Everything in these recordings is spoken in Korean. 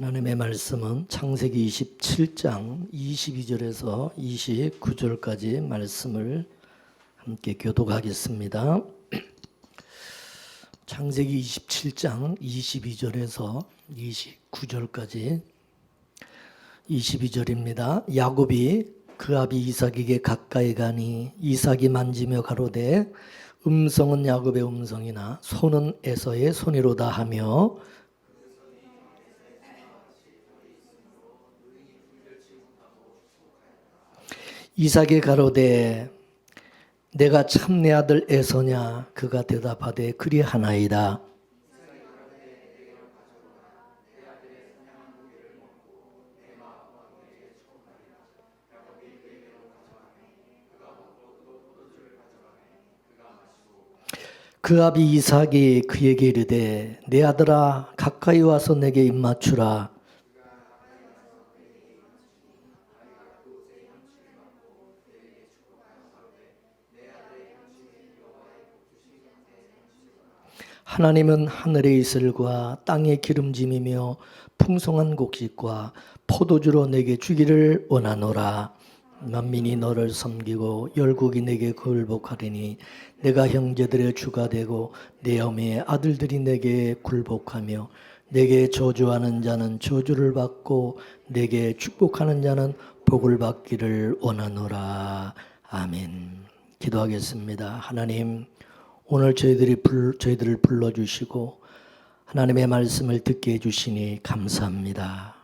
하나님의 말씀은 창세기 27장 22절에서 29절까지 말씀을 함께 교독하겠습니다. 창세기 27장 22절에서 29절까지 22절입니다. 야곱이 그 아비 이삭에게 가까이 가니 이삭이 만지며 가로되 음성은 야곱의 음성이나 손은 에서의 손이로다 하며 이삭이 가로되 내가 참 내 아들 에서냐? 그가 대답하되 그리하나이다. 그 아비 이삭이 그에게 이르되 내 아들아 가까이 와서 내게 입맞추라. 하나님은 하늘의 이슬과 땅의 기름짐이며 풍성한 곡식과 포도주로 내게 주기를 원하노라. 만민이 너를 섬기고 열국이 내게 굴복하리니 내가 형제들의 주가 되고 내 어미의 아들들이 내게 굴복하며 내게 저주하는 자는 저주를 받고 내게 축복하는 자는 복을 받기를 원하노라. 아멘. 기도하겠습니다. 하나님, 오늘 저희들을 불러주시고 하나님의 말씀을 듣게 해주시니 감사합니다.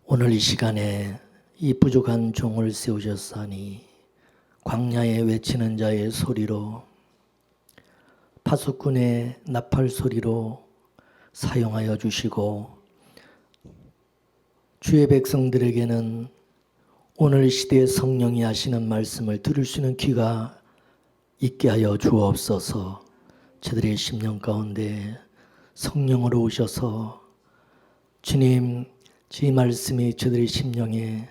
오늘 이 시간에 이 부족한 종을 세우셨사니 광야에 외치는 자의 소리로 파수꾼의 나팔 소리로 사용하여 주시고 주의 백성들에게는 오늘 시대의 성령이 하시는 말씀을 들을 수 있는 귀가 있게 하여 주옵소서. 저들의 심령 가운데 성령으로 오셔서 주님, 이 말씀이 저들의 심령에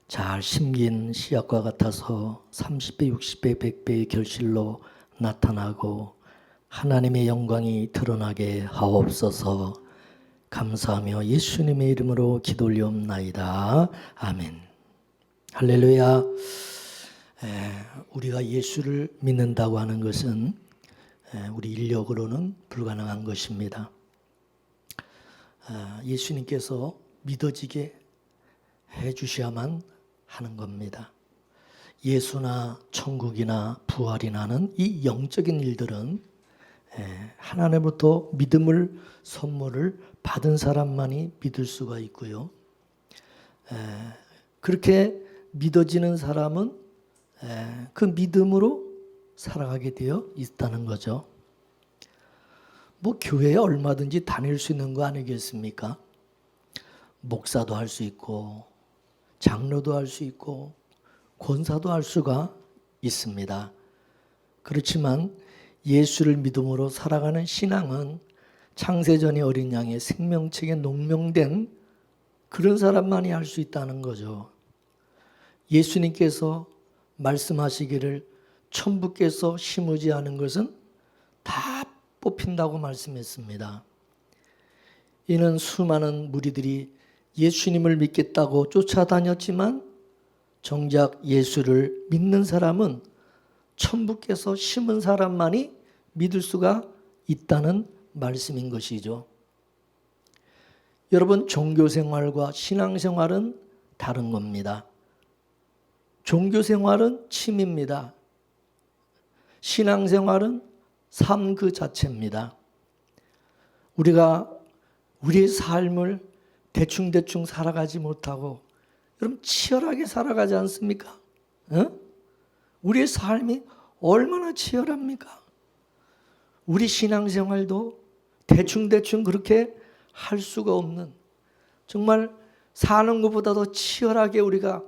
잘 심긴 씨앗과 같아서 30배, 60배, 100배의 결실로 나타나고 하나님의 영광이 드러나게 하옵소서. 감사하며 예수님의 이름으로 기도 올리옵나이다. 아멘. 할렐루야. 우리가 예수를 믿는다고 하는 것은 우리 인력으로는 불가능한 것입니다. 예수님께서 믿어지게 해주셔야만 하는 겁니다. 예수나 천국이나 부활이나 하는 이 영적인 일들은 하나님으로부터 믿음을 선물을 받은 사람만이 믿을 수가 있고요. 그렇게 믿어지는 사람은 그 믿음으로 살아가게 되어 있다는 거죠. 교회에 얼마든지 다닐 수 있는 거 아니겠습니까? 목사도 할 수 있고 장로도 할 수 있고 권사도 할 수가 있습니다. 그렇지만 예수를 믿음으로 살아가는 신앙은 창세전의 어린 양의 생명책에 농명된 그런 사람만이 할 수 있다는 거죠. 예수님께서 말씀하시기를 천부께서 심으지 않은 것은 다 뽑힌다고 말씀했습니다. 이는 수많은 무리들이 예수님을 믿겠다고 쫓아다녔지만 정작 예수를 믿는 사람은 천부께서 심은 사람만이 믿을 수가 있다는 말씀인 것이죠. 여러분, 종교생활과 신앙생활은 다른 겁니다. 종교생활은 취미입니다. 신앙생활은 삶 그 자체입니다. 우리가 우리의 삶을 대충대충 살아가지 못하고 여러분 치열하게 살아가지 않습니까? 우리의 삶이 얼마나 치열합니까? 우리 신앙생활도 대충대충 그렇게 할 수가 없는, 정말 사는 것보다 더 치열하게 우리가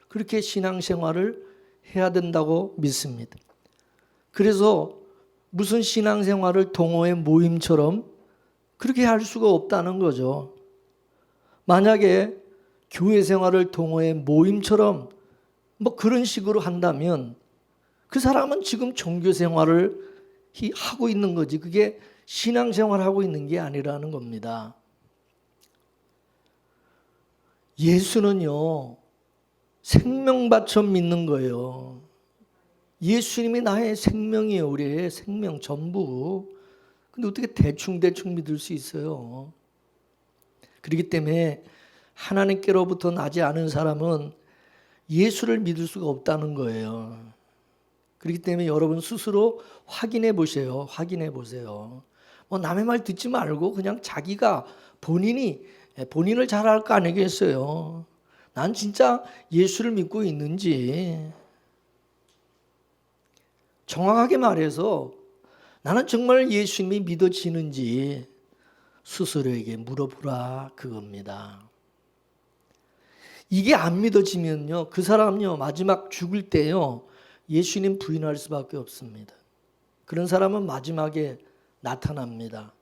그렇게 신앙생활을 해야 된다고 믿습니다. 그래서 무슨 신앙생활을 동호회 모임처럼 그렇게 할 수가 없다는 거죠. 만약에 교회 생활을 동호회 모임처럼 그런 식으로 한다면 그 사람은 지금 종교 생활을 하고 있는 거지. 그게 신앙생활하고 있는 게 아니라는 겁니다. 예수는요, 생명 바쳐 믿는 거예요. 예수님이 나의 생명이에요. 우리의 생명 전부. 근데 어떻게 대충 믿을 수 있어요? 그렇기 때문에 하나님께로부터 나지 않은 사람은 예수를 믿을 수가 없다는 거예요. 그렇기 때문에 여러분 스스로 확인해 보세요. 확인해 보세요. 뭐 남의 말 듣지 말고 그냥 자기가 본인을 잘 알 거 아니겠어요. 난 진짜 예수를 믿고 있는지, 정확하게 말해서 나는 정말 예수님이 믿어지는지 스스로에게 물어보라, 그겁니다. 이게 안 믿어지면요, 그 사람은요 마지막 죽을 때요 예수님 부인할 수밖에 없습니다. 그런 사람은 마지막에 나타납니다.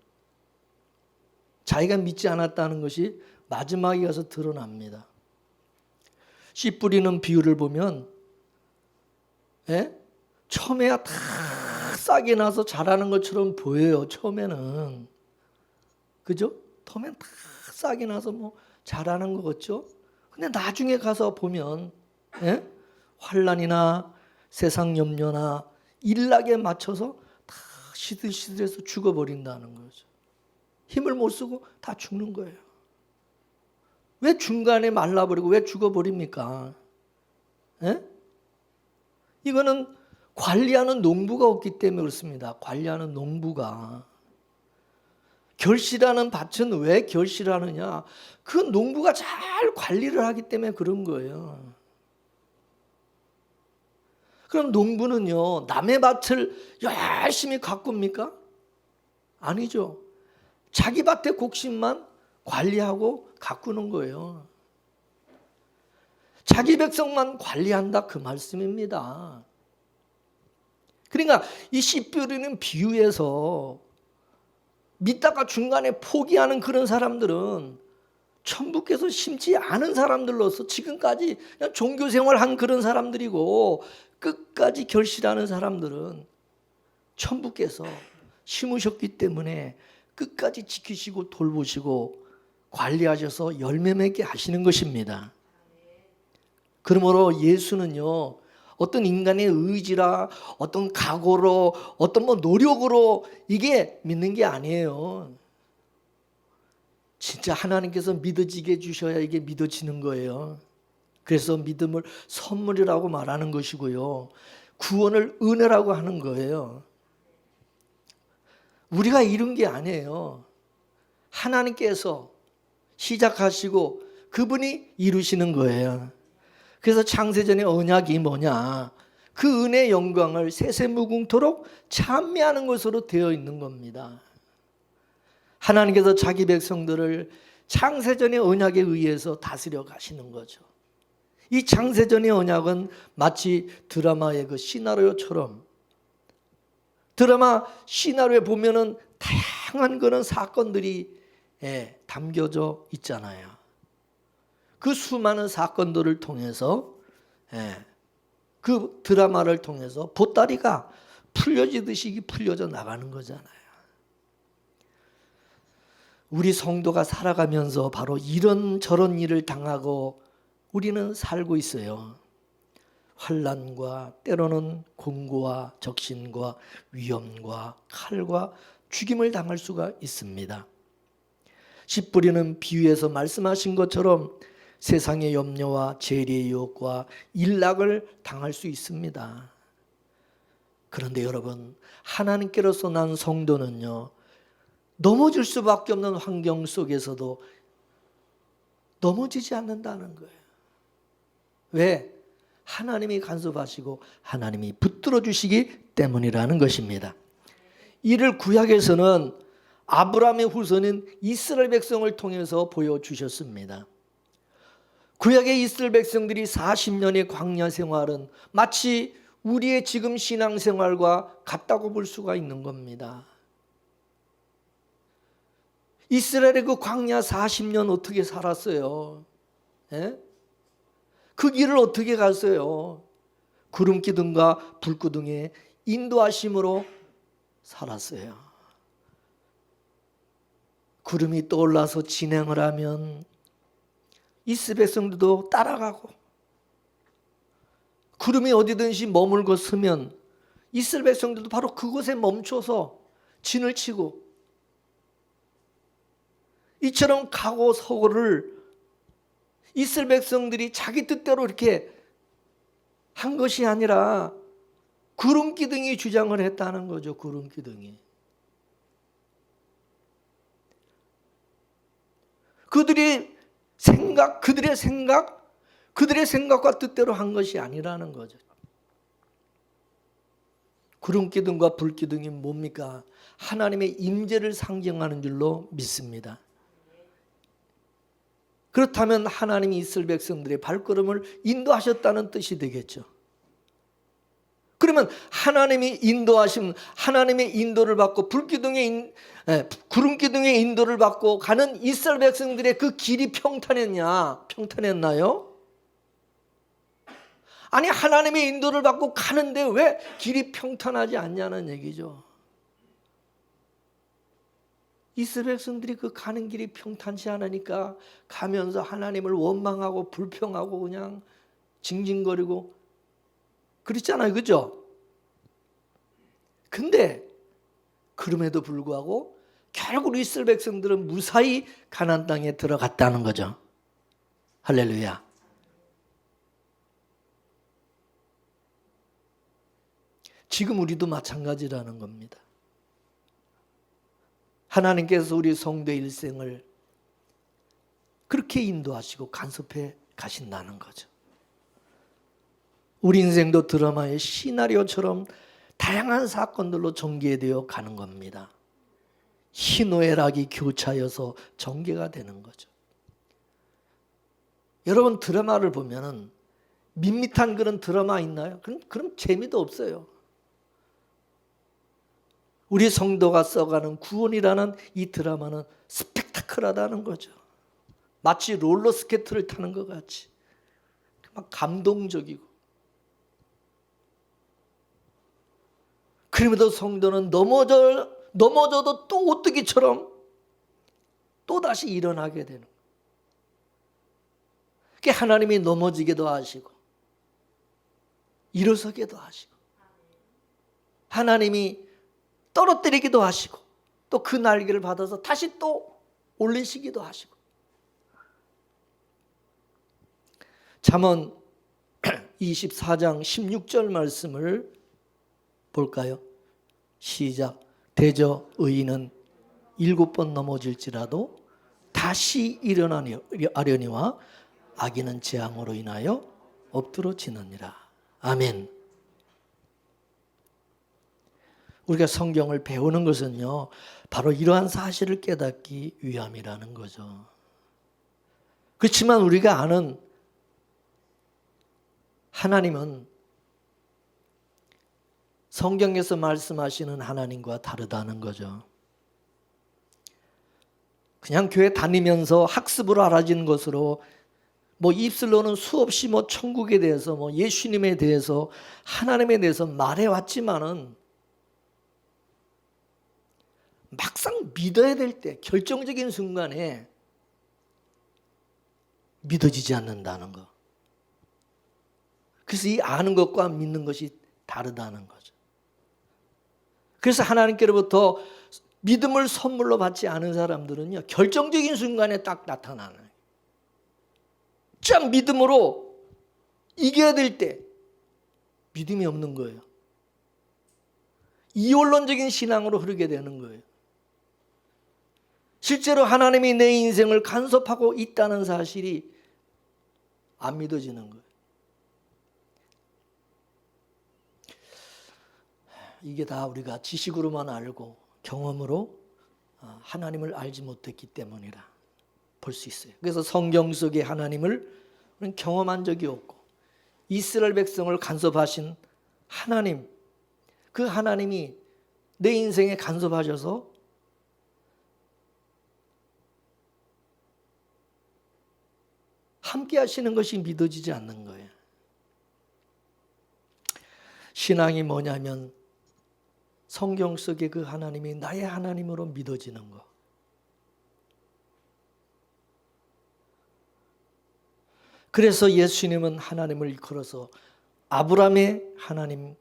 자기가 믿지 않았다는 것이 마지막에 가서 드러납니다. 씨 뿌리는 비유를 보면, 처음에야 다 싹이 나서 자라는 것처럼 보여요. 처음에는, 그죠? 처음엔 다 싹이 나서 뭐 자라는 것 같죠? 근데 나중에 가서 보면 환난이나 세상 염려나 일락에 맞춰서 다 시들시들해서 죽어버린다는 거죠. 힘을 못 쓰고 다 죽는 거예요. 왜 중간에 말라버리고 왜 죽어버립니까? 이거는 관리하는 농부가 없기 때문에 그렇습니다. 관리하는 농부가. 결실하는 밭은 왜 결실하느냐? 그 농부가 잘 관리를 하기 때문에 그런 거예요. 그럼 농부는요, 남의 밭을 열심히 가꿉니까? 아니죠. 자기 밭의 곡식만 관리하고 가꾸는 거예요. 자기 백성만 관리한다, 그 말씀입니다. 그러니까 이 씨 뿌리는 비유에서 믿다가 중간에 포기하는 그런 사람들은 천부께서 심지 않은 사람들로서 지금까지 그냥 종교생활한 그런 사람들이고, 끝까지 결실하는 사람들은 천부께서 심으셨기 때문에 끝까지 지키시고 돌보시고 관리하셔서 열매 맺게 하시는 것입니다. 그러므로 예수는요, 어떤 인간의 의지라, 어떤 각오로, 어떤 노력으로 이게 믿는 게 아니에요. 진짜 하나님께서 믿어지게 해주셔야 이게 믿어지는 거예요. 그래서 믿음을 선물이라고 말하는 것이고요, 구원을 은혜라고 하는 거예요. 우리가 이룬 게 아니에요. 하나님께서 시작하시고 그분이 이루시는 거예요. 그래서 창세전의 언약이 뭐냐? 그 은혜의 영광을 세세무궁토록 찬미하는 것으로 되어 있는 겁니다. 하나님께서 자기 백성들을 창세전의 언약에 의해서 다스려 가시는 거죠. 이 창세전의 언약은 마치 드라마의 그 시나리오처럼, 드라마 시나리오에 보면은 다양한 그런 사건들이 담겨져 있잖아요. 그 수많은 사건들을 통해서, 그 드라마를 통해서 보따리가 풀려지듯이 풀려져 나가는 거잖아요. 우리 성도가 살아가면서 바로 이런저런 일을 당하고 우리는 살고 있어요. 환난과 때로는 공고와 적신과 위험과 칼과 죽임을 당할 수가 있습니다. 씨 뿌리는 비유에서 말씀하신 것처럼 세상의 염려와 재리의 유혹과 일락을 당할 수 있습니다. 그런데 여러분, 하나님께로서 난 성도는요, 넘어질 수밖에 없는 환경 속에서도 넘어지지 않는다는 거예요. 왜? 하나님이 간섭하시고 하나님이 붙들어 주시기 때문이라는 것입니다. 이를 구약에서는 아브라함의 후손인 이스라엘 백성을 통해서 보여주셨습니다. 구약의 이스라엘 백성들이 40년의 광야 생활은 마치 우리의 지금 신앙생활과 같다고 볼 수가 있는 겁니다. 이스라엘의 그 광야 40년 어떻게 살았어요? 그 길을 어떻게 갔어요? 구름기둥과 불기둥의 인도하심으로 살았어요. 구름이 떠올라서 진행을 하면 이스라엘 백성들도 따라가고, 구름이 어디든지 머물고 서면 이스라엘 백성들도 바로 그곳에 멈춰서 진을 치고, 이처럼 가고 서고를 이스라엘 백성들이 자기 뜻대로 이렇게 한 것이 아니라 구름 기둥이 주장을 했다는 거죠. 구름 기둥이. 그들의 생각과 뜻대로 한 것이 아니라는 거죠. 구름 기둥과 불 기둥이 뭡니까? 하나님의 임재를 상징하는 줄로 믿습니다. 그렇다면 하나님이 이스라엘 백성들의 발걸음을 인도하셨다는 뜻이 되겠죠. 그러면 하나님이 인도하심, 하나님의 인도를 받고 구름 기둥의 인도를 받고 가는 이스라엘 백성들의 그 길이 평탄했나요? 아니, 하나님의 인도를 받고 가는데 왜 길이 평탄하지 않냐는 얘기죠. 이스라엘 백성들이 그 가는 길이 평탄치 않으니까 가면서 하나님을 원망하고 불평하고 그냥 징징거리고 그랬잖아요. 그죠? 근데 그럼에도 불구하고 결국 이스라엘 백성들은 무사히 가나안 땅에 들어갔다는 거죠. 할렐루야. 지금 우리도 마찬가지라는 겁니다. 하나님께서 우리 성도의 일생을 그렇게 인도하시고 간섭해 가신다는 거죠. 우리 인생도 드라마의 시나리오처럼 다양한 사건들로 전개되어 가는 겁니다. 희노애락이 교차여서 전개가 되는 거죠. 여러분, 드라마를 보면은 밋밋한 그런 드라마 있나요? 그럼 재미도 없어요. 우리 성도가 써가는 구원이라는 이 드라마는 스펙타클하다는 거죠. 마치 롤러스케이트를 타는 것 같이 막 감동적이고, 그럼에도 성도는 넘어져도 또 오뚜기처럼 또 다시 일어나게 되는 거예요. 그게 하나님이 넘어지게도 하시고 일어서게도 하시고, 하나님이 떨어뜨리기도 하시고, 또 그 날개를 받아서 다시 또 올리시기도 하시고. 잠언 24장 16절 말씀을 볼까요? 시작. 대저 의인은 7번 넘어질지라도 다시 일어나려니와 악인은 재앙으로 인하여 엎드러지느니라. 아멘. 우리가 성경을 배우는 것은요, 바로 이러한 사실을 깨닫기 위함이라는 거죠. 그렇지만 우리가 아는 하나님은 성경에서 말씀하시는 하나님과 다르다는 거죠. 그냥 교회 다니면서 학습으로 알아진 것으로 입술로는 수없이 천국에 대해서 예수님에 대해서 하나님에 대해서 말해왔지만은 막상 믿어야 될 때 결정적인 순간에 믿어지지 않는다는 거. 그래서 이 아는 것과 믿는 것이 다르다는 거죠. 그래서 하나님께로부터 믿음을 선물로 받지 않은 사람들은요, 결정적인 순간에 딱 나타나는, 참 믿음으로 이겨야 될 때 믿음이 없는 거예요. 이원론적인 신앙으로 흐르게 되는 거예요. 실제로 하나님이 내 인생을 간섭하고 있다는 사실이 안 믿어지는 거예요. 이게 다 우리가 지식으로만 알고 경험으로 하나님을 알지 못했기 때문이라 볼 수 있어요. 그래서 성경 속의 하나님을 우리는 경험한 적이 없고, 이스라엘 백성을 간섭하신 하나님, 그 하나님이 내 인생에 간섭하셔서 함께 하시는 것이 믿어지지 않는 거예요. 신앙이 뭐냐면 성경 속의 그 하나님이 나의 하나님으로 믿어지는 거. 그래서 예수님은 하나님을 일컬어서 아브라함의 하나님,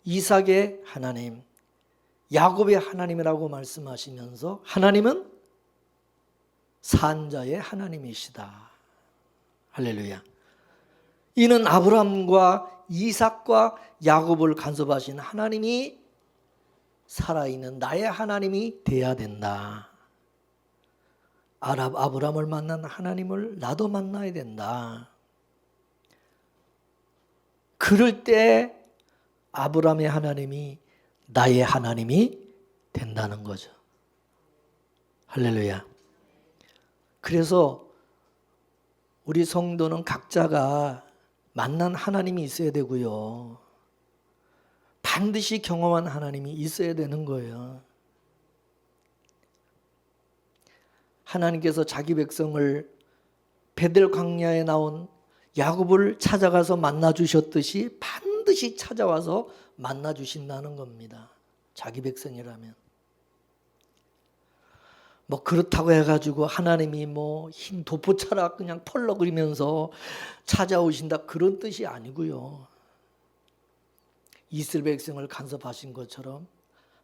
이삭의 하나님, 야곱의 하나님이라고 말씀하시면서 하나님은 산자의 하나님이시다. 할렐루야. 이는 아브라함과 이삭과 야곱을 간섭하신 하나님이 살아있는 나의 하나님이 돼야 된다. 아브라함을 만난 하나님을 나도 만나야 된다. 그럴 때 아브라함의 하나님이 나의 하나님이 된다는 거죠. 할렐루야. 그래서 우리 성도는 각자가 만난 하나님이 있어야 되고요. 반드시 경험한 하나님이 있어야 되는 거예요. 하나님께서 자기 백성을 베델 광야에 나온 야곱을 찾아가서 만나 주셨듯이 반드시 찾아와서 만나 주신다는 겁니다. 자기 백성이라면. 뭐 그렇다고 해가지고 하나님이 뭐 흰 도포처럼 그냥 펄럭거리면서 찾아오신다 그런 뜻이 아니고요. 이스라엘 백성을 간섭하신 것처럼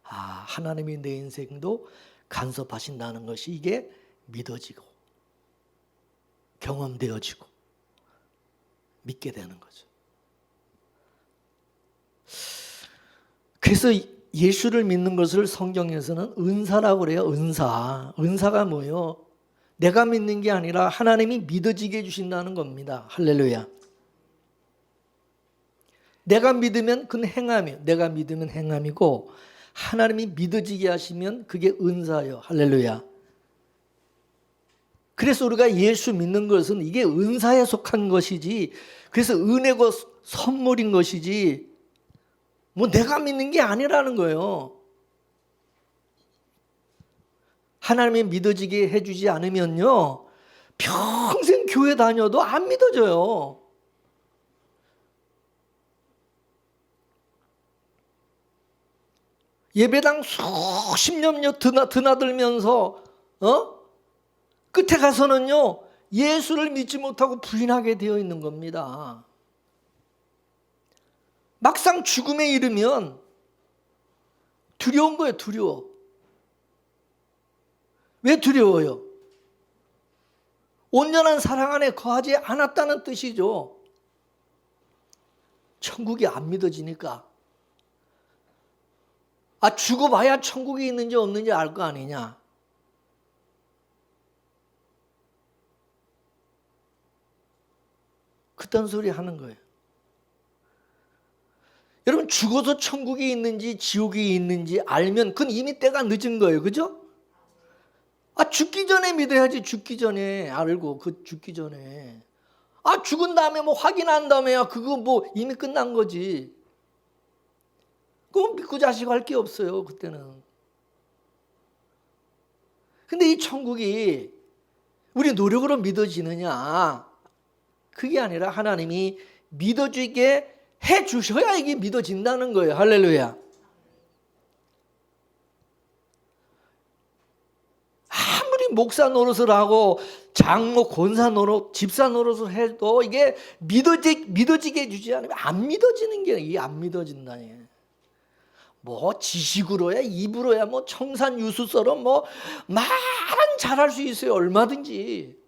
하나님이 내 인생도 간섭하신다는 것이 이게 믿어지고 경험되어지고 믿게 되는 거죠. 그래서 예수를 믿는 것을 성경에서는 은사라고 그래요. 은사가 뭐예요? 내가 믿는 게 아니라 하나님이 믿어지게 해주신다는 겁니다. 할렐루야. 내가 믿으면 그건 행함이에요. 내가 믿으면 행함이고 하나님이 믿어지게 하시면 그게 은사예요. 할렐루야. 그래서 우리가 예수 믿는 것은 이게 은사에 속한 것이지, 그래서 은혜고 선물인 것이지 뭐 내가 믿는 게 아니라는 거예요. 하나님이 믿어지게 해주지 않으면요 평생 교회 다녀도 안 믿어져요. 예배당 수십 년여 드나들면서 끝에 가서는요 예수를 믿지 못하고 부인하게 되어 있는 겁니다. 막상 죽음에 이르면 두려운 거예요. 두려워. 왜 두려워요? 온전한 사랑 안에 거하지 않았다는 뜻이죠. 천국이 안 믿어지니까. 죽어봐야 천국이 있는지 없는지 알 거 아니냐. 그딴 소리 하는 거예요. 여러분 죽어서 천국이 있는지 지옥이 있는지 알면 그건 이미 때가 늦은 거예요. 그죠? 죽기 전에 믿어야지. 죽기 전에 알고 죽기 전에. 죽은 다음에 뭐 확인한 다음에야 그거 뭐 이미 끝난 거지. 그건 믿고 자시고 할 게 없어요. 그때는. 근데 이 천국이 우리 노력으로 믿어지느냐? 그게 아니라 하나님이 믿어지게 해 주셔야 이게 믿어진다는 거예요. 할렐루야. 아무리 목사 노릇을 하고 장로 권사 노릇, 집사 노릇을 해도 이게 믿어지게 해주지 않으면 안 믿어지는 게 이게 안 믿어진다니. 뭐 지식으로야 입으로야 뭐 청산유수처럼 뭐 말은 잘할 수 있어요. 얼마든지.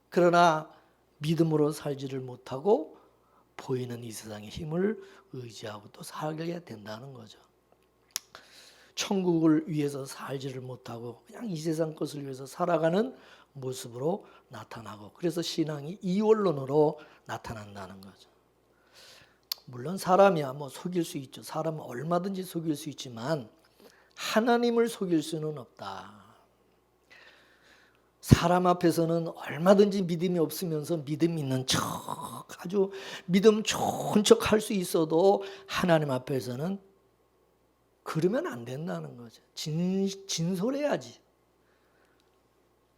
그러나 믿음으로 살지를 못하고 보이는 이 세상의 힘을 의지하고 또 살게 된다는 거죠. 천국을 위해서 살지를 못하고 그냥 이 세상 것을 위해서 살아가는 모습으로 나타나고, 그래서 신앙이 이원론으로 나타난다는 거죠. 물론 사람이야 뭐 속일 수 있죠. 사람은 얼마든지 속일 수 있지만 하나님을 속일 수는 없다. 사람 앞에서는 얼마든지 믿음이 없으면서 믿음 있는 척, 아주 믿음 좋은 척 할 수 있어도 하나님 앞에서는 그러면 안 된다는 거죠. 진솔해야지.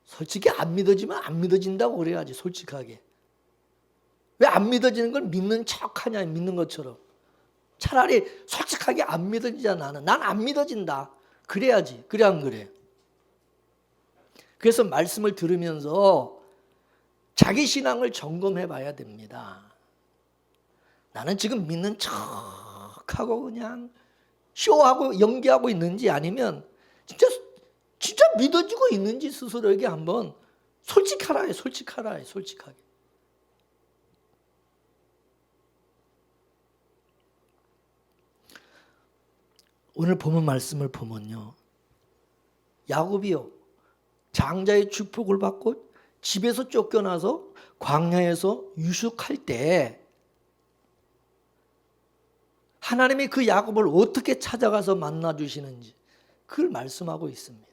솔직히 안 믿어지면 안 믿어진다고 그래야지. 솔직하게. 왜 안 믿어지는 걸 믿는 척 하냐. 믿는 것처럼. 차라리 솔직하게 안 믿어지잖아. 나는 난 안 믿어진다. 그래야지. 그래 안 그래? 그래서 말씀을 들으면서 자기 신앙을 점검해 봐야 됩니다. 나는 지금 믿는 척하고 그냥 쇼하고 연기하고 있는지, 아니면 진짜 믿어지고 있는지 스스로에게 한번 솔직하라, 솔직하게. 오늘 본문 말씀을 보면요, 야곱이요, 장자의 축복을 받고 집에서 쫓겨나서 광야에서 유숙할 때 하나님이 그 야곱을 어떻게 찾아가서 만나 주시는지 그걸 말씀하고 있습니다.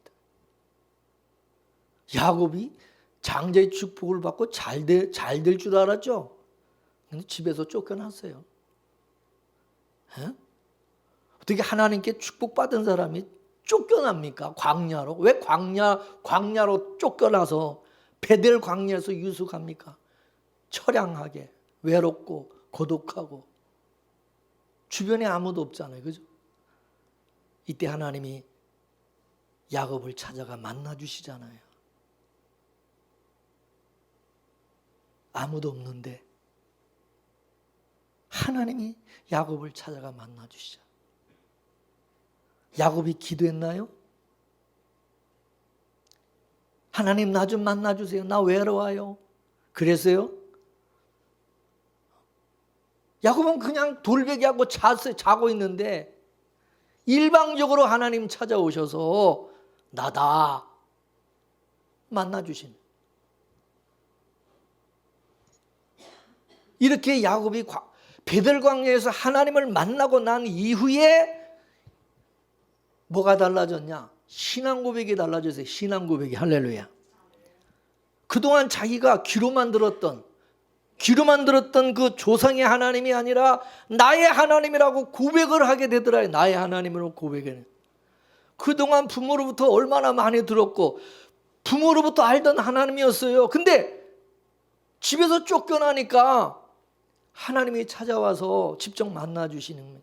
야곱이 장자의 축복을 받고 잘 될 줄 알았죠. 근데 집에서 쫓겨났어요. 에? 어떻게 하나님께 축복받은 사람이 쫓겨납니까? 광야로. 왜 광야로 쫓겨나서 베델 광야에서 유숙합니까? 처량하게, 외롭고 고독하고 주변에 아무도 없잖아요. 그죠? 이때 하나님이 야곱을 찾아가 만나 주시잖아요. 아무도 없는데 하나님이 야곱을 찾아가 만나 주시죠. 야곱이 기도했나요? 하나님 나 좀 만나 주세요. 나 외로워요. 그래서요? 야곱은 그냥 돌베개하고 자고 있는데 일방적으로 하나님 찾아오셔서 나다 만나 주신. 이렇게 야곱이 베델 광야에서 하나님을 만나고 난 이후에 뭐가 달라졌냐? 신앙 고백이 달라졌어요. 신앙 고백이. 할렐루야. 그동안 자기가 귀로만 들었던 그 조상의 하나님이 아니라 나의 하나님이라고 고백을 하게 되더라요. 나의 하나님으로 고백을. 그동안 부모로부터 얼마나 많이 들었고 부모로부터 알던 하나님이었어요. 근데 집에서 쫓겨나니까 하나님이 찾아와서 직접 만나 주시는 거예요.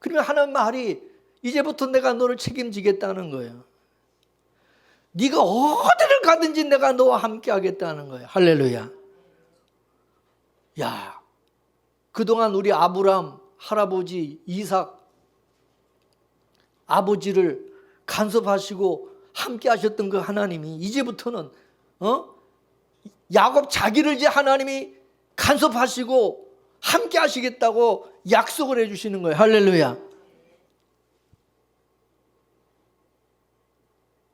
그러면 하나님 말이 이제부터 내가 너를 책임지겠다는 거예요. 네가 어디를 가든지 내가 너와 함께 하겠다는 거예요. 할렐루야. 야, 그동안 우리 아브람 할아버지 이삭 아버지를 간섭하시고 함께 하셨던 그 하나님이 이제부터는 야곱 자기를 이제 하나님이 간섭하시고 함께 하시겠다고 약속을 해 주시는 거예요. 할렐루야.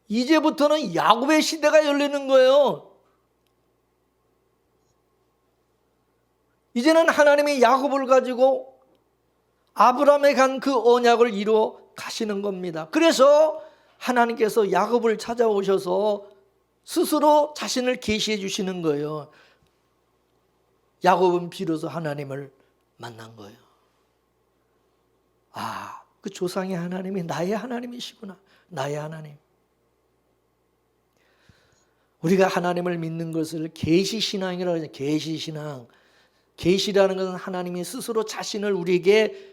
이제부터는 야곱의 시대가 열리는 거예요. 이제는 하나님이 야곱을 가지고 아브라함에 간 그 언약을 이루어 가시는 겁니다. 그래서 하나님께서 야곱을 찾아오셔서 스스로 자신을 계시해 주시는 거예요. 야곱은 비로소 하나님을 만난 거예요. 아, 그 조상의 하나님이 나의 하나님이시구나. 나의 하나님. 우리가 하나님을 믿는 것을 계시신앙이라고 하죠. 계시신앙. 계시라는 것은 하나님이 스스로 자신을 우리에게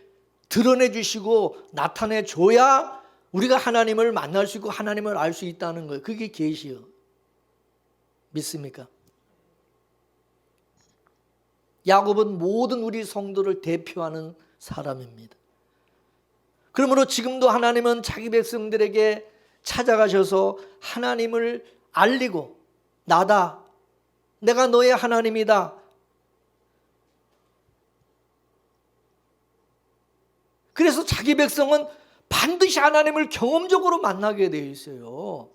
드러내 주시고 나타내 줘야 우리가 하나님을 만날 수 있고 하나님을 알 수 있다는 거예요. 그게 계시요. 믿습니까? 야곱은 모든 우리 성도를 대표하는 사람입니다. 그러므로 지금도 하나님은 자기 백성들에게 찾아가셔서 하나님을 알리고 나다. 내가 너의 하나님이다. 그래서 자기 백성은 반드시 하나님을 경험적으로 만나게 되어 있어요.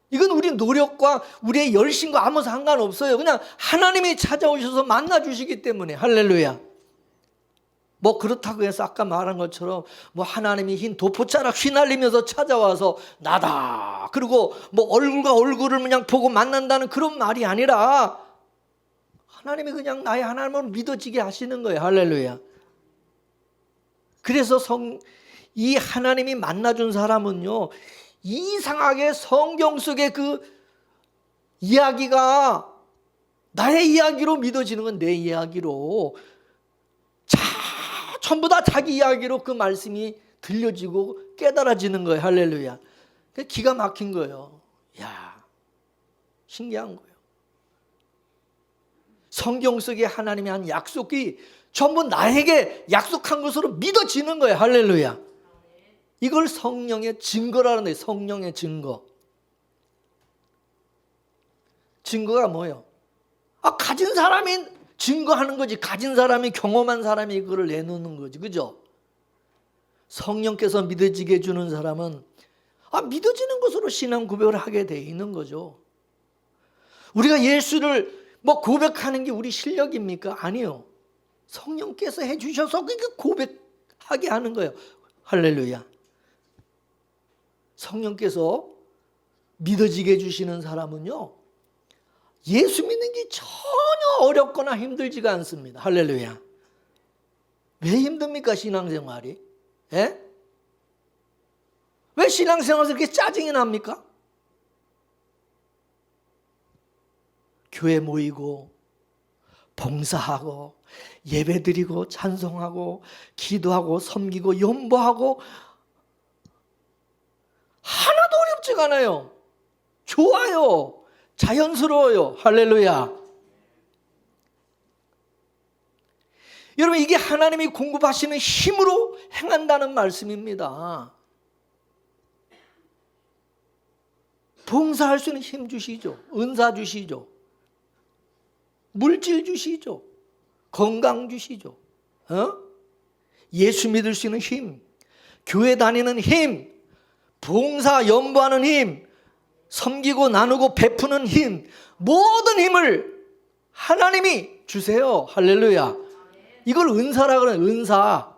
이건 우리 노력과 우리의 열심과 아무 상관없어요. 그냥 하나님이 찾아오셔서 만나 주시기 때문에. 할렐루야. 뭐 그렇다고 해서 아까 말한 것처럼 뭐 하나님이 흰 도포자락 휘날리면서 찾아와서 나다. 그리고 뭐 얼굴과 얼굴을 그냥 보고 만난다는 그런 말이 아니라 하나님이 그냥 나의 하나님을 믿어지게 하시는 거예요. 할렐루야. 그래서 이 하나님이 만나준 사람은요, 이상하게 성경 속의 그 이야기가 나의 이야기로 믿어지는 건 내 이야기로 전부 다 자기 이야기로 그 말씀이 들려지고 깨달아지는 거예요. 할렐루야. 기가 막힌 거예요. 야, 신기한 거예요. 성경 속에 하나님이 한 약속이 전부 나에게 약속한 것으로 믿어지는 거예요. 할렐루야. 이걸 성령의 증거라는 거예요. 성령의 증거. 증거가 뭐예요? 가진 사람이 증거하는 거지. 가진 사람이, 경험한 사람이 그걸 내놓는 거지. 그죠? 성령께서 믿어지게 해주는 사람은 믿어지는 것으로 신앙 고백을 하게 돼 있는 거죠. 우리가 예수를 고백하는 게 우리 실력입니까? 아니요. 성령께서 해주셔서 고백하게 하는 거예요. 할렐루야. 성령께서 믿어지게 해주시는 사람은요, 예수 믿는 게 전혀 어렵거나 힘들지가 않습니다. 할렐루야. 왜 힘듭니까, 신앙생활이? 예? 왜 신앙생활에서 그렇게 짜증이 납니까? 교회 모이고 봉사하고 예배드리고 찬송하고 기도하고 섬기고 연보하고 하나도 어렵지가 않아요. 좋아요. 자연스러워요. 할렐루야. 여러분, 이게 하나님이 공급하시는 힘으로 행한다는 말씀입니다. 봉사할 수 있는 힘 주시죠. 은사 주시죠. 물질 주시죠. 건강 주시죠. 예수 믿을 수 있는 힘, 교회 다니는 힘, 봉사 연보하는 힘, 섬기고 나누고 베푸는 힘, 모든 힘을 하나님이 주세요. 할렐루야. 이걸 은사라 그래요. 은사.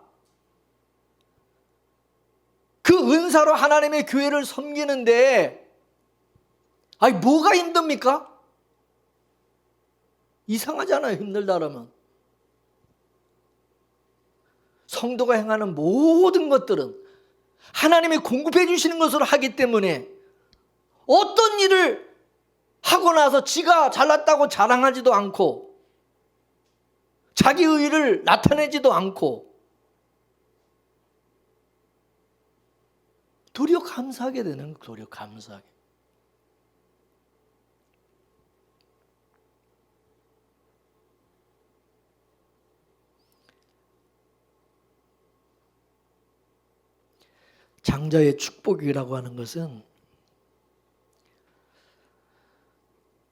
그 은사로 하나님의 교회를 섬기는데 뭐가 힘듭니까? 이상하잖아요. 힘들다 그러면. 성도가 행하는 모든 것들은 하나님이 공급해 주시는 것으로 하기 때문에 어떤 일을 하고 나서 지가 잘났다고 자랑하지도 않고 자기 의의를 나타내지도 않고 도리어 감사하게 되는, 도리어 감사하게. 장자의 축복이라고 하는 것은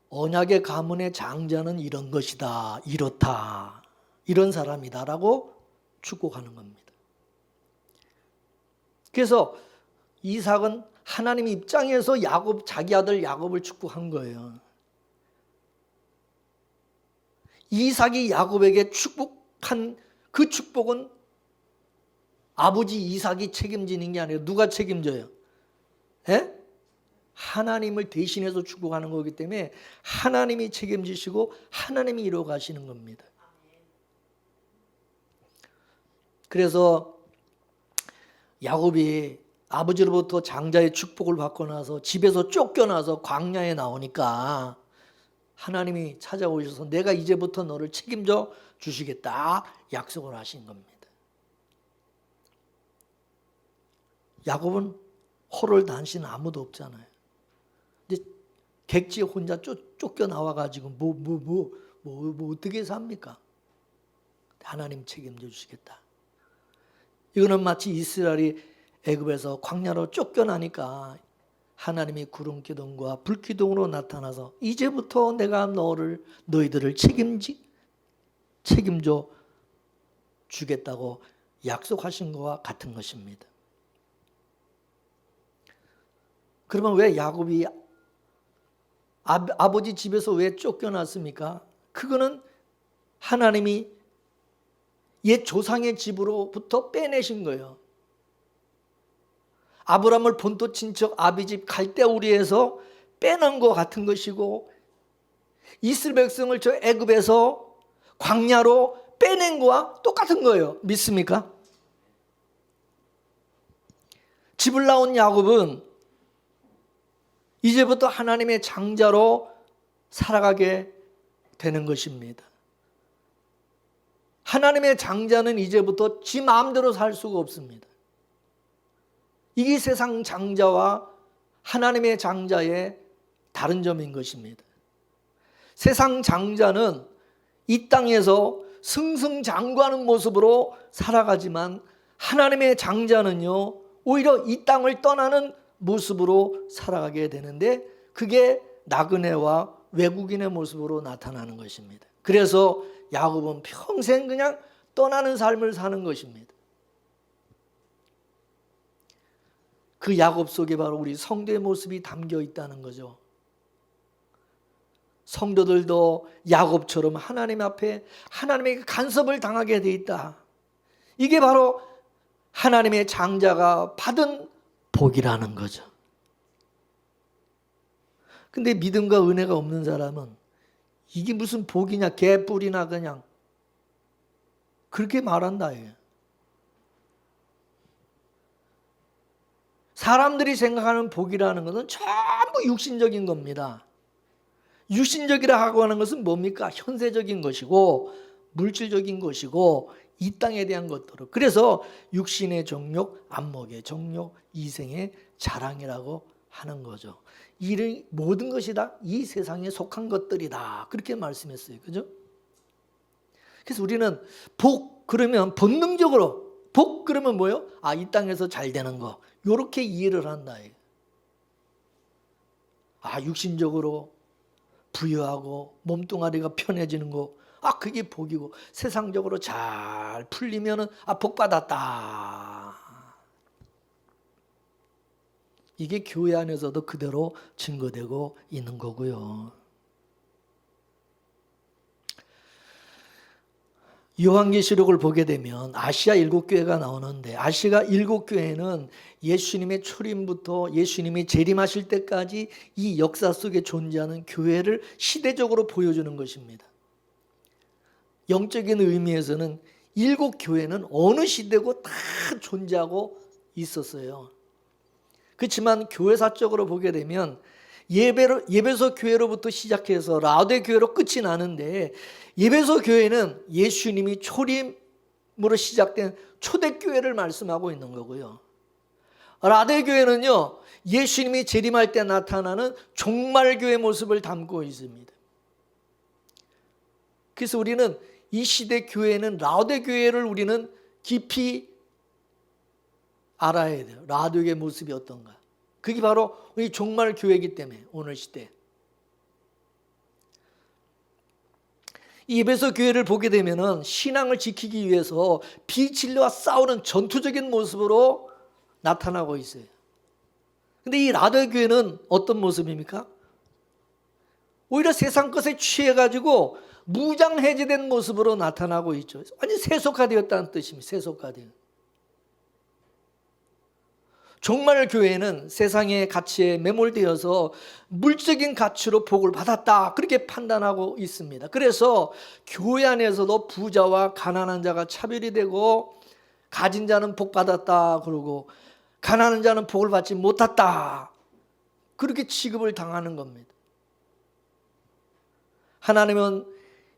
언약의 가문의 장자는 이런 것이다, 이렇다, 이런 사람이다라고 축복하는 겁니다. 그래서 이삭은 하나님 입장에서 자기 아들 야곱을 축복한 거예요. 이삭이 야곱에게 축복한 그 축복은 아버지 이삭이 책임지는 게 아니라 누가 책임져요? 예? 하나님을 대신해서 축복하는 거기 때문에 하나님이 책임지시고 하나님이 이루어 가시는 겁니다. 그래서 야곱이 아버지로부터 장자의 축복을 받고 나서 집에서 쫓겨나서 광야에 나오니까 하나님이 찾아오셔서 내가 이제부터 너를 책임져 주시겠다 약속을 하신 겁니다. 야곱은 호를 단신 아무도 없잖아요. 근데 객지에 혼자 쫓겨나와가지고 뭐 어떻게 삽니까? 하나님 책임져 주시겠다. 이거는 마치 이스라엘이 애굽에서 광야로 쫓겨나니까 하나님이 구름 기둥과 불 기둥으로 나타나서 이제부터 내가 너희들을 책임져 주겠다고 약속하신 것과 같은 것입니다. 그러면 왜 야곱이 아버지 집에서 왜 쫓겨났습니까? 그거는 하나님이 옛 조상의 집으로부터 빼내신 거예요. 아브라함을 본토 친척 아비집 갈대우리에서 빼낸 것 같은 것이고 이스라엘 백성을 저 애굽에서 광야로 빼낸 거와 똑같은 거예요. 믿습니까? 집을 나온 야곱은 이제부터 하나님의 장자로 살아가게 되는 것입니다. 하나님의 장자는 이제부터 지 마음대로 살 수가 없습니다. 이 세상 장자와 하나님의 장자의 다른 점인 것입니다. 세상 장자는 이 땅에서 승승장구하는 모습으로 살아가지만 하나님의 장자는요, 오히려 이 땅을 떠나는 모습으로 살아가게 되는데 그게 나그네와 외국인의 모습으로 나타나는 것입니다. 그래서 야곱은 평생 그냥 떠나는 삶을 사는 것입니다. 그 야곱 속에 바로 우리 성도의 모습이 담겨 있다는 거죠. 성도들도 야곱처럼 하나님 앞에 하나님의 간섭을 당하게 돼 있다. 이게 바로 하나님의 장자가 받은 복이라는 거죠. 근데 믿음과 은혜가 없는 사람은 이게 무슨 복이냐, 개뿔이나 그냥 그렇게 말한다. 사람들이 생각하는 복이라는 것은 전부 육신적인 겁니다. 육신적이라 하고 하는 것은 뭡니까? 현세적인 것이고 물질적인 것이고 이 땅에 대한 것들을. 그래서 육신의 정욕, 안목의 정욕, 이생의 자랑이라고 하는 거죠. 이 모든 것이 다 이 세상에 속한 것들이다. 그렇게 말씀했어요. 그죠? 그래서 우리는 복 그러면 본능적으로 복 그러면 뭐예요? 아, 이 땅에서 잘 되는 거. 이렇게 이해를 한다. 아, 육신적으로 부유하고 몸뚱아리가 편해지는 거. 아, 그게 복이고 세상적으로 잘 풀리면은 아, 복 받았다. 이게 교회 안에서도 그대로 증거되고 있는 거고요. 요한계시록을 보게 되면 아시아 7교회가 나오는데 아시아 7교회는 예수님의 출임부터 예수님이 재림하실 때까지 이 역사 속에 존재하는 교회를 시대적으로 보여주는 것입니다. 영적인 의미에서는 7교회는 어느 시대고 다 존재하고 있었어요. 그렇지만 교회사적으로 보게 되면 예배소 교회로부터 시작해서 라오데 교회로 끝이 나는데 예배소 교회는 예수님이 초림으로 시작된 초대교회를 말씀하고 있는 거고요. 라오데 교회는요, 예수님이 재림할 때 나타나는 종말교회 모습을 담고 있습니다. 그래서 우리는 이 시대 교회는 라오데 교회를 우리는 깊이 알아야 돼요. 라오데 교회의 모습이 어떤가. 그게 바로 우리 종말 교회이기 때문에 오늘 시대. 이 에베소 교회를 보게 되면은 신앙을 지키기 위해서 비진리와 싸우는 전투적인 모습으로 나타나고 있어요. 근데 이 라오데 교회는 어떤 모습입니까? 오히려 세상 것에 취해가지고 무장해제된 모습으로 나타나고 있죠. 완전히 세속화되었다는 뜻입니다. 세속화되었. 종말 교회는 세상의 가치에 매몰되어서 물적인 가치로 복을 받았다, 그렇게 판단하고 있습니다. 그래서 교회 안에서도 부자와 가난한 자가 차별이 되고 가진 자는 복 받았다 그러고 가난한 자는 복을 받지 못했다, 그렇게 취급을 당하는 겁니다. 하나님은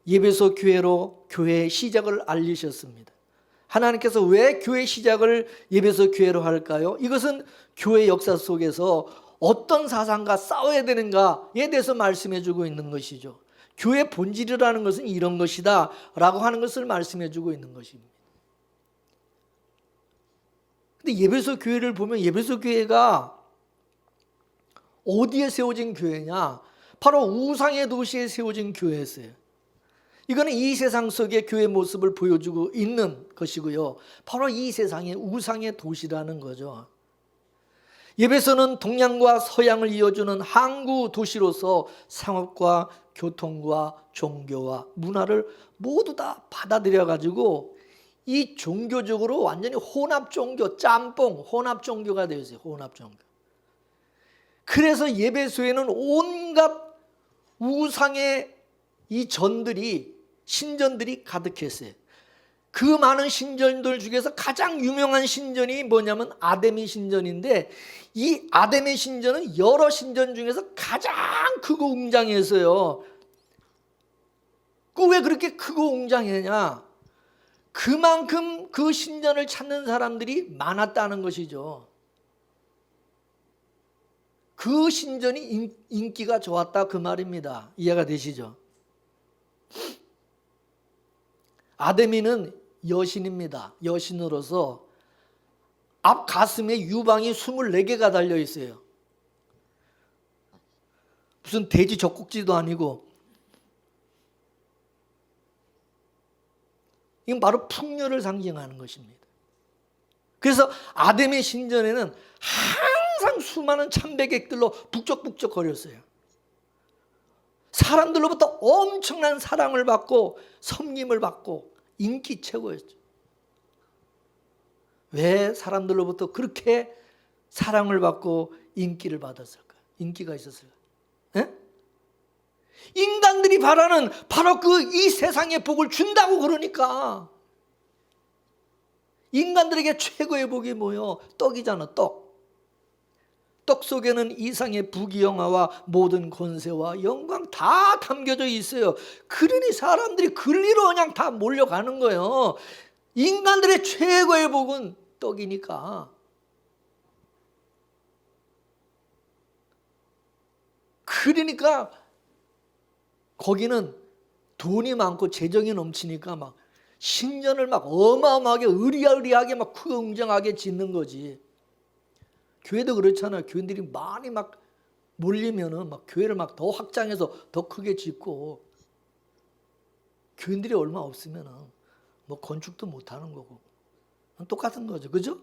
예배소 교회로 교회의 시작을 알리셨습니다. 하나님께서 왜 교회 시작을 예배소 교회로 할까요? 이것은 교회 역사 속에서 어떤 사상과 싸워야 되는가에 대해서 말씀해 주고 있는 것이죠. 교회 본질이라는 것은 이런 것이다 라고 하는 것을 말씀해 주고 있는 것입니다. 근데 예배소 교회를 보면 예배소 교회가 어디에 세워진 교회냐? 바로 우상의 도시에 세워진 교회였어요. 이거는 이 세상 속의 교회 모습을 보여주고 있는 것이고요. 바로 이 세상의 우상의 도시라는 거죠. 예배소는 동양과 서양을 이어주는 항구 도시로서 상업과 교통과 종교와 문화를 모두 다 받아들여가지고 이 종교적으로 완전히 혼합 종교, 짬뽕, 혼합 종교가 되어 있어요. 혼합 종교. 그래서 예배소에는 온갖 우상의 이 신전들이 가득했어요. 그 많은 신전들 중에서 가장 유명한 신전이 뭐냐면 아데미 신전인데, 이 아데미 신전은 여러 신전 중에서 가장 크고 웅장했어요. 그 왜 그렇게 크고 웅장했냐? 그만큼 그 신전을 찾는 사람들이 많았다는 것이죠. 그 신전이 인기가 좋았다 그 말입니다. 이해가 되시죠? 아데미는 여신입니다. 여신으로서 앞 가슴에 유방이 24개가 달려 있어요. 무슨 돼지 젖꼭지도 아니고, 이건 바로 풍요를 상징하는 것입니다. 그래서 아데미 신전에는 항상 수많은 참배객들로 북적북적 거렸어요. 사람들로부터 엄청난 사랑을 받고 섬김을 받고 인기 최고였죠. 왜 사람들로부터 그렇게 사랑을 받고 인기를 받았을까? 인기가 있었을까? 예? 인간들이 바라는 바로 그 이 세상의 복을 준다고 그러니까. 인간들에게 최고의 복이 뭐요? 떡이잖아, 떡. 떡 속에는 이상의 부귀영화와 모든 권세와 영광 다 담겨져 있어요. 그러니 사람들이 그리로 그냥 다 몰려가는 거예요. 인간들의 최고의 복은 떡이니까. 그러니까 거기는 돈이 많고 재정이 넘치니까 막 신전을 막 어마어마하게 의리의리하게 막 풍성하게 짓는 거지. 교회도 그렇잖아요. 교인들이 많이 막 몰리면은 막 교회를 막 더 확장해서 더 크게 짓고, 교인들이 얼마 없으면은 뭐 건축도 못 하는 거고 똑같은 거죠. 그죠?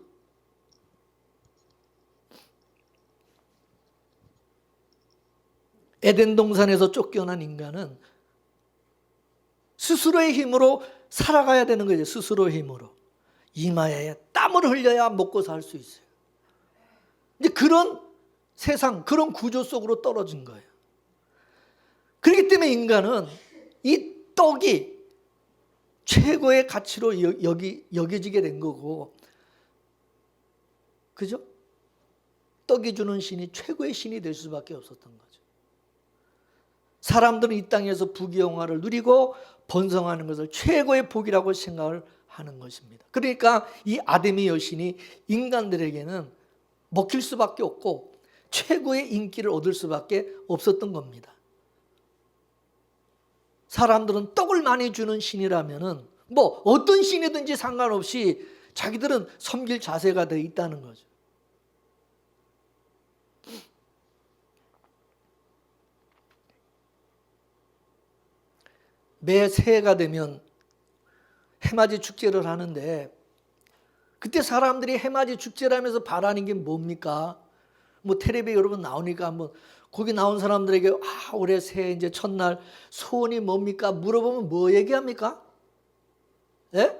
에덴 동산에서 쫓겨난 인간은 스스로의 힘으로 살아가야 되는 거죠. 스스로의 힘으로. 이마에 땀을 흘려야 먹고 살 수 있어요. 이제 그런 세상, 그런 구조 속으로 떨어진 거예요. 그렇기 때문에 인간은 이 떡이 최고의 가치로 여겨지게 된 거고, 그죠? 떡이 주는 신이 최고의 신이 될 수밖에 없었던 거죠. 사람들은 이 땅에서 부귀영화를 누리고 번성하는 것을 최고의 복이라고 생각을 하는 것입니다. 그러니까 이 아데미 여신이 인간들에게는 먹힐 수밖에 없고 최고의 인기를 얻을 수밖에 없었던 겁니다. 사람들은 떡을 많이 주는 신이라면은 뭐 어떤 신이든지 상관없이 자기들은 섬길 자세가 되어 있다는 거죠. 매 새해가 되면 해맞이 축제를 하는데, 그때 사람들이 해맞이 축제라면서 바라는 게 뭡니까? 뭐 텔레비에 여러분 나오니까 한번 거기 나온 사람들에게 올해 새해 이제 첫날 소원이 뭡니까? 물어보면 뭐 얘기합니까? 예?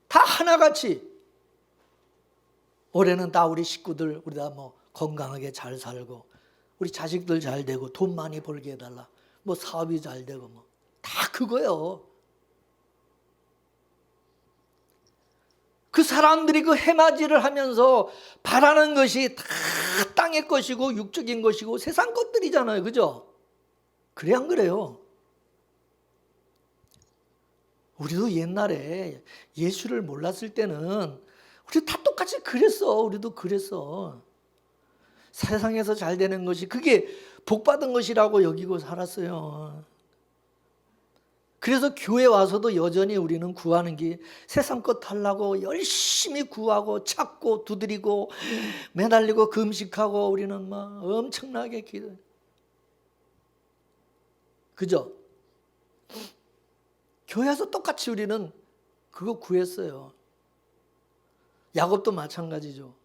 다 하나같이 올해는 다 우리 식구들 우리 다 뭐 건강하게 잘 살고 우리 자식들 잘 되고 돈 많이 벌게 해달라. 뭐 사업이 잘 되고 뭐 다 그거예요. 그 사람들이 그 해맞이를 하면서 바라는 것이 다 땅의 것이고 육적인 것이고 세상 것들이잖아요. 그죠? 그래 안 그래요? 우리도 옛날에 예수를 몰랐을 때는 우리 다 똑같이 그랬어. 우리도 그랬어. 세상에서 잘 되는 것이 그게 복받은 것이라고 여기고 살았어요. 그래서 교회 와서도 여전히 우리는 구하는 게 세상 것 달라고 열심히 구하고 찾고 두드리고 매달리고 금식하고 우리는 막 엄청나게 기도해. 그죠? 교회에서 똑같이 우리는 그거 구했어요. 야곱도 마찬가지죠.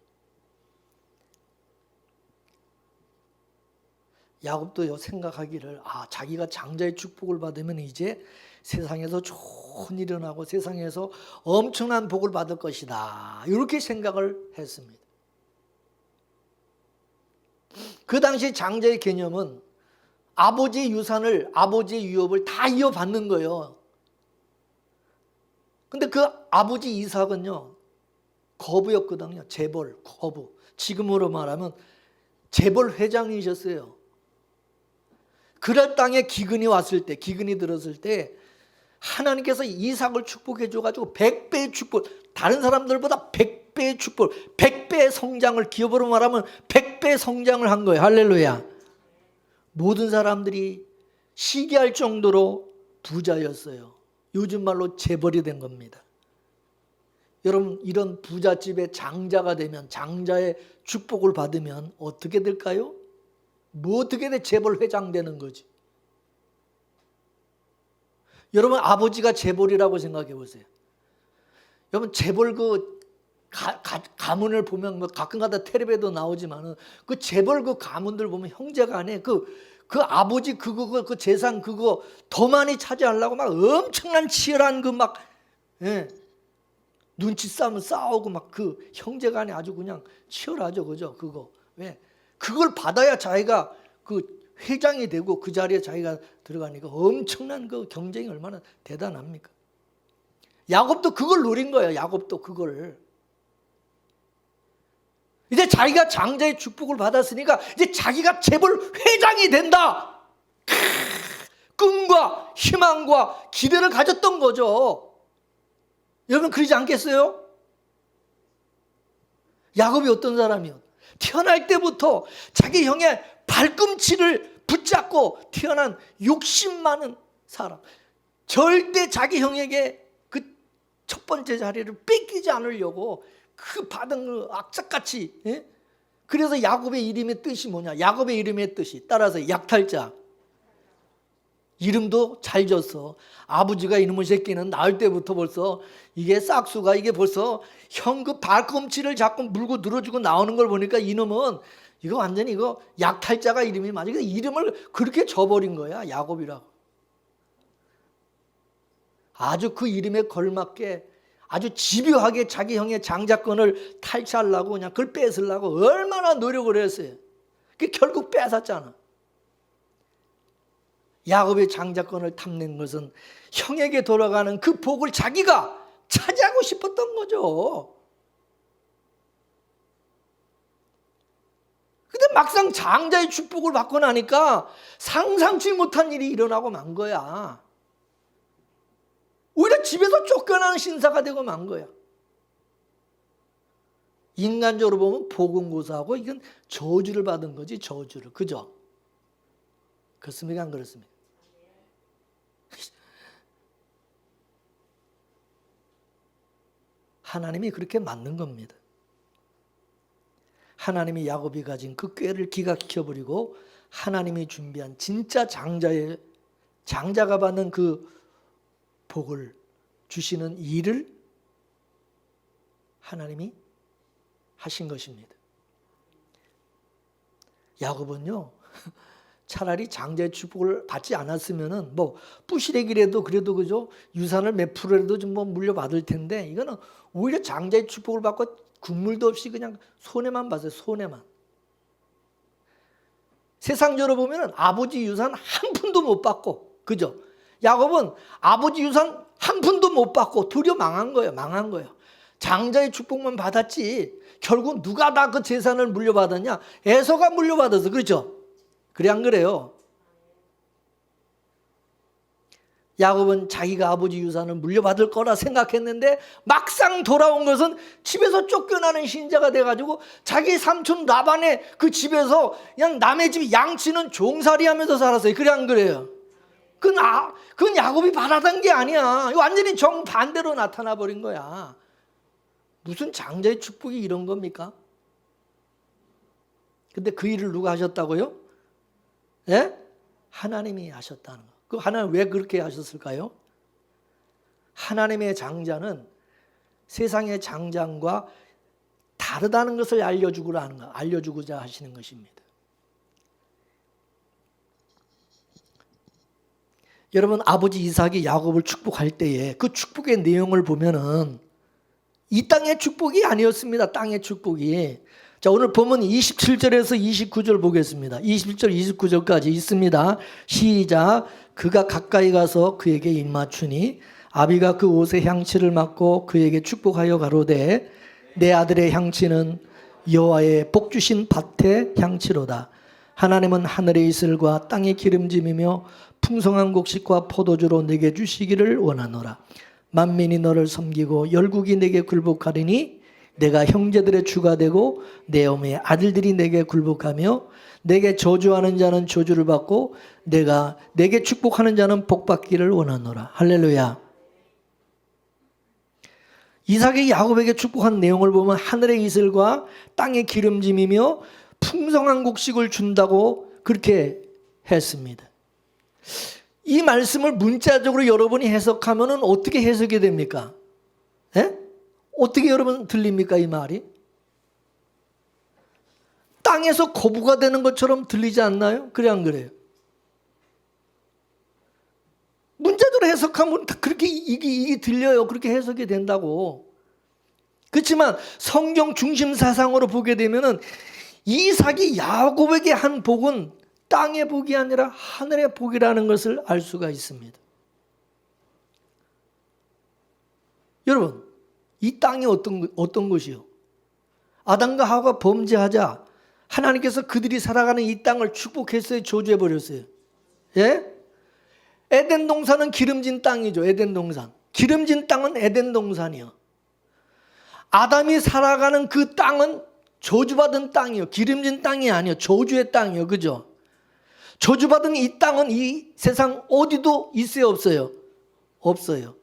야곱도 생각하기를 자기가 장자의 축복을 받으면 이제 세상에서 좋은 일이 일어나고 세상에서 엄청난 복을 받을 것이다. 이렇게 생각을 했습니다. 그 당시 장자의 개념은 아버지의 유산을, 아버지의 유업을 다 이어받는 거예요. 근데 그 아버지 이삭은요, 거부였거든요. 재벌, 거부. 지금으로 말하면 재벌 회장이셨어요. 그랄 땅에 기근이 왔을 때, 기근이 들었을 때 하나님께서 이삭을 축복해 줘가지고 100배의 축복, 다른 사람들보다 100배의 축복, 100배의 성장을 기업으로 말하면 100배 배 성장을 한 거예요. 할렐루야. 모든 사람들이 시기할 정도로 부자였어요. 요즘 말로 재벌이 된 겁니다. 여러분, 이런 부잣집의 장자가 되면, 장자의 축복을 받으면 어떻게 될까요? 뭐 어떻게 돼? 재벌 회장 되는 거지. 여러분, 아버지가 재벌이라고 생각해 보세요. 여러분, 재벌 가문을 보면 뭐 가끔가다 텔레비에도 나오지만은 그 재벌 가문들 보면 형제간에 그 아버지 그 재산 그거 더 많이 차지하려고 막 엄청난 치열한 눈치 싸움 싸우고 막 그 형제간에 아주 그냥 치열하죠, 그죠? 그거 왜? 그걸 받아야 자기가 그 회장이 되고 그 자리에 자기가 들어가니까 엄청난 그 경쟁이 얼마나 대단합니까? 야곱도 그걸 노린 거예요. 야곱도 그걸. 이제 자기가 장자의 축복을 받았으니까 이제 자기가 재벌 회장이 된다. 꿈과 희망과 기대를 가졌던 거죠. 여러분 그러지 않겠어요? 야곱이 어떤 사람이요? 태어날 때부터 자기 형의 발꿈치를 붙잡고 태어난 욕심 많은 사람. 절대 자기 형에게 그 첫 번째 자리를 뺏기지 않으려고 그 받은 그 악착같이. 그래서 야곱의 이름의 뜻이 뭐냐? 야곱의 이름의 뜻이 따라서 약탈자. 이름도 잘 졌어. 아버지가 이놈의 새끼는 낳을 때부터 벌써 이게 싹수가 이게 벌써 형 그 발꿈치를 자꾸 물고 늘어주고 나오는 걸 보니까 이놈은 이거 완전히 이거 약탈자가 이름이 맞아. 이름을 그렇게 줘버린 거야. 야곱이라고. 아주 그 이름에 걸맞게 아주 집요하게 자기 형의 장자권을 탈취하려고 그냥 그걸 뺏으려고 얼마나 노력을 했어요. 그 결국 뺏었잖아. 야곱의 장자권을 탐낸 것은 형에게 돌아가는 그 복을 자기가 차지하고 싶었던 거죠. 근데 막상 장자의 축복을 받고 나니까 상상치 못한 일이 일어나고 만 거야. 오히려 집에서 쫓겨나는 신사가 되고 만 거야. 인간적으로 보면 복음고사하고 이건 저주를 받은 거지, 저주를. 그죠? 그렇습니까? 안 그렇습니까? 하나님이 그렇게 만든 겁니다. 하나님이 야곱이 가진 그 꾀를 기각시켜버리고 하나님이 준비한 진짜 장자가 받는 그 복을 주시는 일을 하나님이 하신 것입니다. 야곱은요, 차라리 장자의 축복을 받지 않았으면은 뭐 뿌시래기라도 그래도 그죠, 유산을 몇 프로라도 좀 뭐 물려받을 텐데, 이거는 오히려 장자의 축복을 받고 국물도 없이 그냥 손해만 봤어요. 손해만. 세상적으로 보면은 아버지 유산 한 푼도 못 받고, 그죠? 야곱은 아버지 유산 한 푼도 못 받고 도리어 망한 거예요. 망한 거예요. 장자의 축복만 받았지 결국 누가 다 그 재산을 물려받았냐? 에서가 물려받았어. 그렇죠? 그래 안 그래요? 야곱은 자기가 아버지 유산을 물려받을 거라 생각했는데 막상 돌아온 것은 집에서 쫓겨나는 신자가 돼가지고 자기 삼촌 라반의 그 집에서 그냥 남의 집 양치는 종살이 하면서 살았어요. 그래 안 그래요? 그건 야곱이 바라던 게 아니야. 완전히 정반대로 나타나 버린 거야. 무슨 장자의 축복이 이런 겁니까? 근데 그 일을 누가 하셨다고요? 예? 하나님이 하셨다는 거. 그 하나님 왜 그렇게 하셨을까요? 하나님의 장자는 세상의 장자과 다르다는 것을 알려주고자 하시는 것입니다. 여러분, 아버지 이삭이 야곱을 축복할 때에 그 축복의 내용을 보면은 이 땅의 축복이 아니었습니다. 땅의 축복이. 자, 오늘 본문 27절에서 29절 보겠습니다. 27절, 29절까지 있습니다. 시작. 그가 가까이 가서 그에게 입맞추니 아비가 그 옷에 향취를 맡고 그에게 축복하여 가로되 내 아들의 향취는 여호와의 복 주신 밭의 향취로다. 하나님은 하늘의 이슬과 땅의 기름짐이며 풍성한 곡식과 포도주로 내게 주시기를 원하노라. 만민이 너를 섬기고 열국이 내게 굴복하리니 내가 형제들의 주가 되고 내 어머니의 아들들이 내게 굴복하며 내게 저주하는 자는 저주를 받고 내게 축복하는 자는 복받기를 원하노라. 할렐루야. 이삭이 야곱에게 축복한 내용을 보면 하늘의 이슬과 땅의 기름짐이며 풍성한 곡식을 준다고 그렇게 했습니다. 이 말씀을 문자적으로 여러분이 해석하면 어떻게 해석이 됩니까? 예? 어떻게 여러분 들립니까, 이 말이? 땅에서 거부가 되는 것처럼 들리지 않나요? 그래 안 그래요? 문자적으로 해석하면 그렇게 이게 들려요. 그렇게 해석이 된다고. 그렇지만 성경 중심 사상으로 보게 되면은 이삭이 야곱에게 한 복은 땅의 복이 아니라 하늘의 복이라는 것을 알 수가 있습니다. 여러분, 이 땅이 어떤 것이요? 아담과 하와가 범죄하자 하나님께서 그들이 살아가는 이 땅을 축복했어요? 저주해버렸어요? 예? 에덴 동산은 기름진 땅이죠. 에덴 동산. 기름진 땅은 에덴 동산이요. 아담이 살아가는 그 땅은 저주받은 땅이요. 기름진 땅이 아니요. 저주의 땅이요. 그죠? 저주받은 이 땅은 이 세상 어디도 있어요? 없어요? 없어요.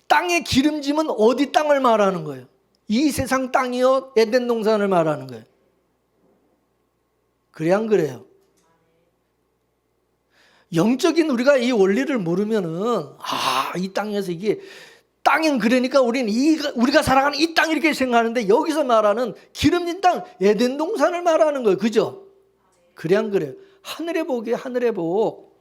땅의 기름짐은 어디 땅을 말하는 거예요? 이 세상 땅이요? 에덴 동산을 말하는 거예요. 그래 안 그래요? 영적인 우리가 이 원리를 모르면은 이 땅에서 이게 땅은 그러니까 우리가 살아가는 이 땅 이렇게 생각하는데 여기서 말하는 기름진 땅 에덴 동산을 말하는 거예요. 그죠? 그래 안 그래요? 하늘의 복이에요. 하늘의 복.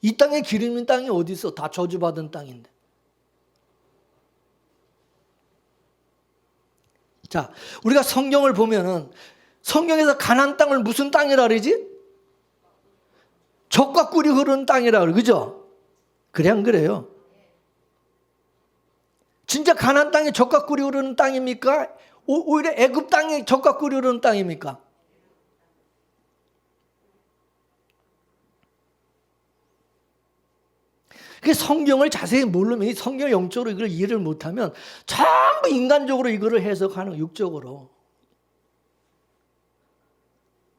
이 땅에 기름진 땅이 어디 있어? 다 저주받은 땅인데. 자, 우리가 성경을 보면은 성경에서 가나안 땅을 무슨 땅이라 그러지? 젖과 꿀이 흐르는 땅이라 그래. 그죠? 그래 안 그래요? 진짜 가나안 땅이 젖과 꿀이 흐르는 땅입니까? 오히려 애굽 땅이 젖과 꿀이 흐르는 땅입니까? 성경을 자세히 모르면 성경 영적으로 이걸 이해를 못하면 전부 인간적으로 이거를 해석하는 육적으로.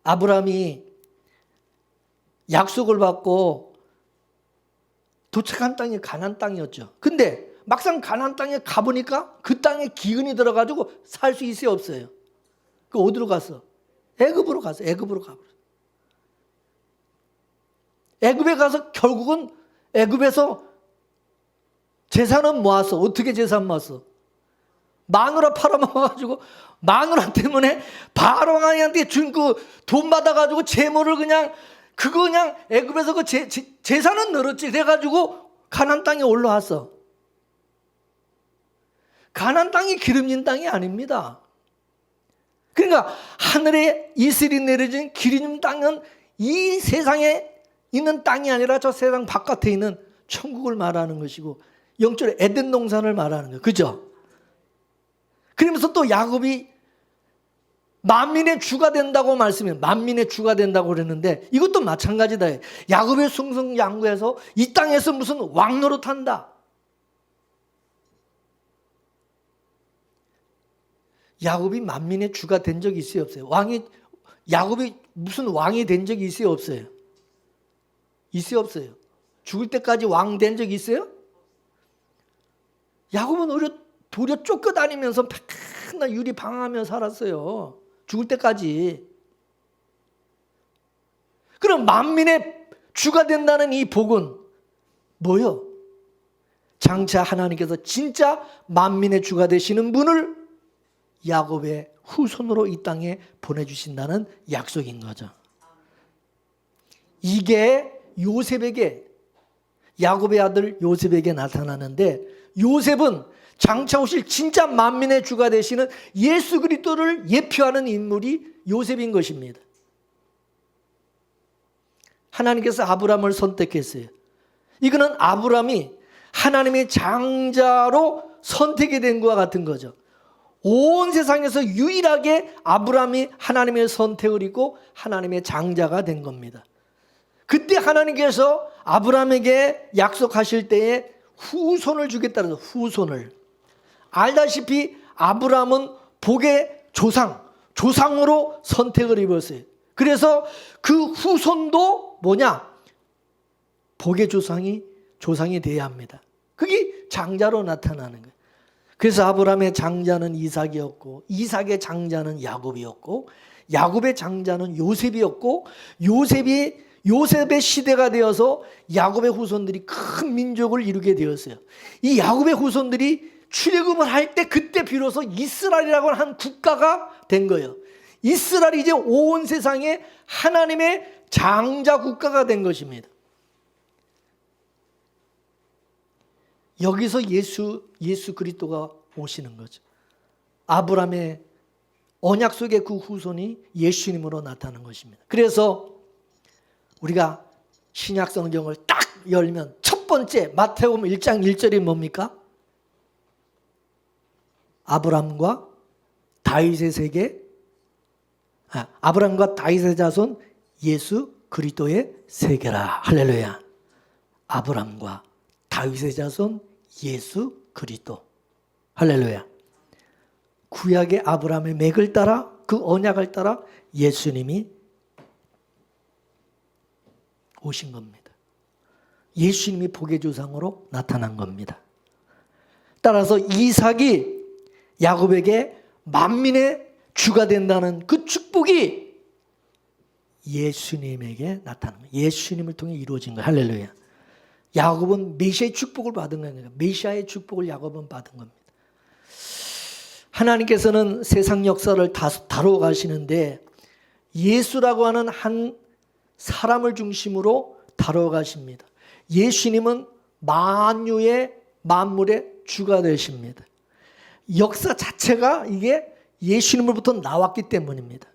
아브라함이 약속을 받고 도착한 땅이 가나안 땅이었죠. 근데 막상 가나안 땅에 가보니까 그 땅에 기근이 들어가지고 살 수 있어요? 없어요? 그 어디로 갔어? 애굽으로 갔어. 애굽으로 가버렸어. 애굽에 가서 결국은 애굽에서 재산은 모았어. 어떻게 재산 모았어? 마누라 팔아먹어가지고 마누라 때문에 바로왕한테 준 그 돈 받아가지고 재물을 그냥 애굽에서 그 재산은 늘었지. 그래가지고 가나안 땅에 올라왔어. 가나안 땅이 기름진 땅이 아닙니다. 그러니까 하늘에 이슬이 내려진 기름진 땅은 이 세상에 있는 땅이 아니라 저 세상 바깥에 있는 천국을 말하는 것이고 영적으로 에덴 동산을 말하는 거예요. 그죠? 그러면서 또 야곱이 만민의 주가 된다고 말씀해요. 만민의 주가 된다고 그랬는데 이것도 마찬가지다. 야곱의 승승장구해서 이 땅에서 무슨 왕 노릇한다. 야곱이 만민의 주가 된 적이 있어요? 없어요? 야곱이 무슨 왕이 된 적이 있어요? 없어요? 있어요? 없어요? 죽을 때까지 왕 된 적이 있어요? 야곱은 도리어 쫓겨다니면서 맨날 유리 방황하며 살았어요. 죽을 때까지. 그럼 만민의 주가 된다는 이 복은 뭐요? 장차 하나님께서 진짜 만민의 주가 되시는 분을 야곱의 후손으로 이 땅에 보내주신다는 약속인 거죠. 이게 요셉에게, 야곱의 아들 요셉에게 나타나는데, 요셉은 장차 오실 진짜 만민의 주가 되시는 예수 그리스도를 예표하는 인물이 요셉인 것입니다. 하나님께서 아브라함을 선택했어요. 이거는 아브라함이 하나님의 장자로 선택이 된 것과 같은 거죠. 온 세상에서 유일하게 아브라함이 하나님의 선택을 입고 하나님의 장자가 된 겁니다. 그때 하나님께서 아브라함에게 약속하실 때에 후손을 주겠다는 후손을. 알다시피 아브라함은 복의 조상으로 선택을 입었어요. 그래서 그 후손도 뭐냐? 복의 조상이 돼야 합니다. 그게 장자로 나타나는 거예요. 그래서 아브라함의 장자는 이삭이었고, 이삭의 장자는 야곱이었고, 야곱의 장자는 요셉이었고, 요셉의 시대가 되어서 야곱의 후손들이 큰 민족을 이루게 되었어요. 이 야곱의 후손들이 출애굽을 할 때 그때 비로소 이스라엘이라고 하는 국가가 된 거예요. 이스라엘이 이제 온 세상에 하나님의 장자 국가가 된 것입니다. 여기서 예수 그리스도가 오시는 거죠. 아브라함의 언약 속의 그 후손이 예수님으로 나타나는 것입니다. 그래서 우리가 신약 성경을 딱 열면 첫 번째 마태복음 1장 1절이 뭡니까? 아브라함과 다윗의 세계, 아브라함과 다윗의 자손 예수 그리스도의 세계라. 할렐루야. 아브라함과 다윗의 자손 예수 그리스도. 할렐루야. 구약의 아브라함의 맥을 따라, 그 언약을 따라 예수님이 오신 겁니다. 예수님이 복의 조상으로 나타난 겁니다. 따라서 이삭이 야곱에게 만민의 주가 된다는 그 축복이 예수님에게 나타난 거예요. 예수님을 통해 이루어진 거예요. 할렐루야. 야곱은 메시아의 축복을 받은 거예요. 메시아의 축복을 야곱은 받은 겁니다. 하나님께서는 세상 역사를 다루어 가시는데 예수라고 하는 한 사람을 중심으로 다루어 가십니다. 예수님은 만물의 주가 되십니다. 역사 자체가 이게 예수님으로부터 나왔기 때문입니다.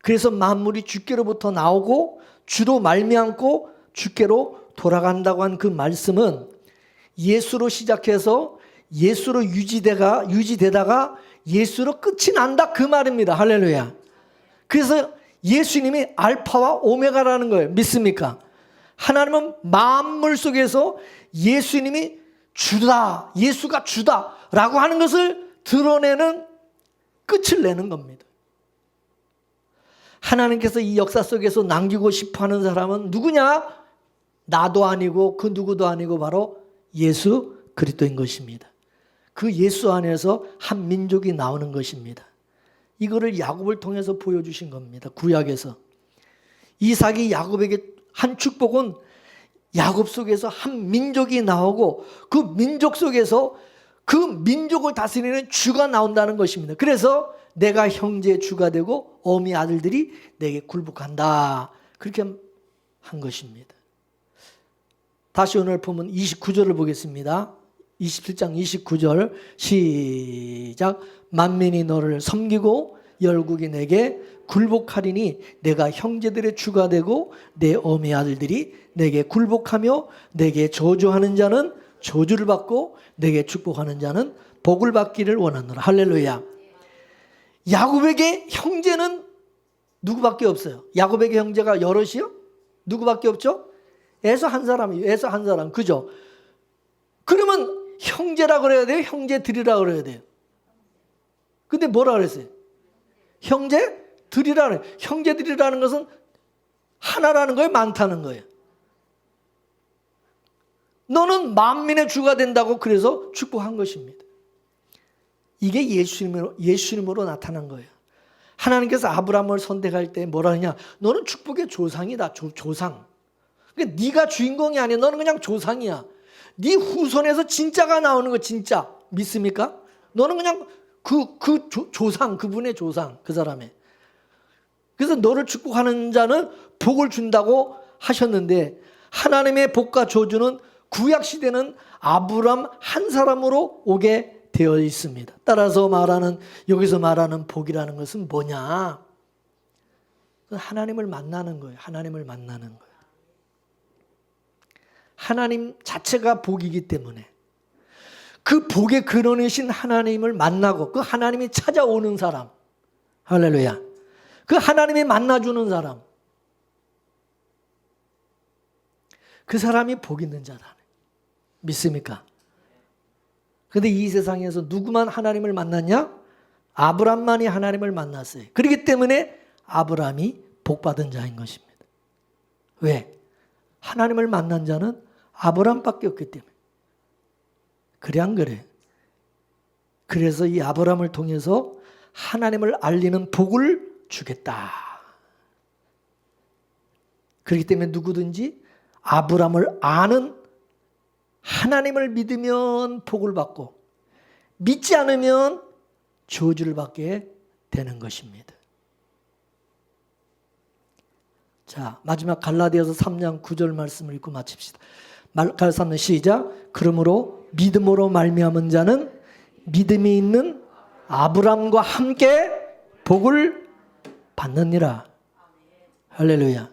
그래서 만물이 주께로부터 나오고 주로 말미암고 주께로 돌아간다고 한 그 말씀은 예수로 시작해서 예수로 유지되다가 예수로 끝이 난다 그 말입니다. 할렐루야. 그래서 예수님이 알파와 오메가라는 걸 믿습니까? 하나님은 만물 속에서 예수님이 주다, 예수가 주다라고 하는 것을 드러내는 끝을 내는 겁니다. 하나님께서 이 역사 속에서 남기고 싶어하는 사람은 누구냐? 나도 아니고 그 누구도 아니고 바로 예수 그리스도인 것입니다. 그 예수 안에서 한 민족이 나오는 것입니다. 이거를 야곱을 통해서 보여주신 겁니다. 구약에서. 이삭이 야곱에게 한 축복은 야곱 속에서 한 민족이 나오고 그 민족 속에서 그 민족을 다스리는 주가 나온다는 것입니다. 그래서 내가 형제의 주가 되고 어미 아들들이 내게 굴복한다. 그렇게 한 것입니다. 다시 오늘 보면 29절을 보겠습니다. 27장 29절 시작. 만민이 너를 섬기고 열국이 내게 굴복하리니 내가 형제들의 주가 되고 내 어미 아들들이 내게 굴복하며 내게 저주하는 자는 저주를 받고 내게 축복하는 자는 복을 받기를 원하노라. 할렐루야. 야곱에게 형제는 누구밖에 없어요? 야곱에게 형제가 여럿이요? 누구밖에 없죠? 에서 한 사람이에요. 에서 한 사람. 그죠? 그러면 형제라 그래야 돼요? 형제들이라 그래야 돼요? 근데 뭐라 그랬어요? 형제들이라 그래요. 형제들이라는 것은 하나라는 거예요? 많다는 거예요? 너는 만민의 주가 된다고 그래서 축복한 것입니다. 이게 예수님으로 나타난 거예요. 하나님께서 아브라함을 선택할 때 뭐라 하냐? 너는 축복의 조상이다. 조상. 그러니까 네가 주인공이 아니야. 너는 그냥 조상이야. 네 후손에서 진짜가 나오는 거 진짜. 믿습니까? 너는 그냥 조상, 그분의 조상, 그 사람의. 그래서 너를 축복하는 자는 복을 준다고 하셨는데 하나님의 복과 저주는 구약시대는 아브람 한 사람으로 오게 되어 있습니다. 따라서 여기서 말하는 복이라는 것은 뭐냐? 하나님을 만나는 거예요. 하나님을 만나는 거예요. 하나님 자체가 복이기 때문에 그 복의 근원이신 하나님을 만나고 그 하나님이 찾아오는 사람. 할렐루야. 그 하나님이 만나주는 사람. 그 사람이 복 있는 자다. 믿습니까? 그런데 이 세상에서 누구만 하나님을 만났냐? 아브람만이 하나님을 만났어요. 그렇기 때문에 아브람이 복받은 자인 것입니다. 왜? 하나님을 만난 자는 아브람밖에 없기 때문에. 그래 안 그래? 그래서 이 아브람을 통해서 하나님을 알리는 복을 주겠다. 그렇기 때문에 누구든지 아브람을 아는 하나님을 믿으면 복을 받고 믿지 않으면 저주를 받게 되는 것입니다. 자, 마지막 갈라디아서 3장 9절 말씀을 읽고 마칩시다. 갈라디아서 3장 시작. 그러므로 믿음으로 말미암은 자는 믿음이 있는 아브람과 함께 복을 받느니라. 할렐루야.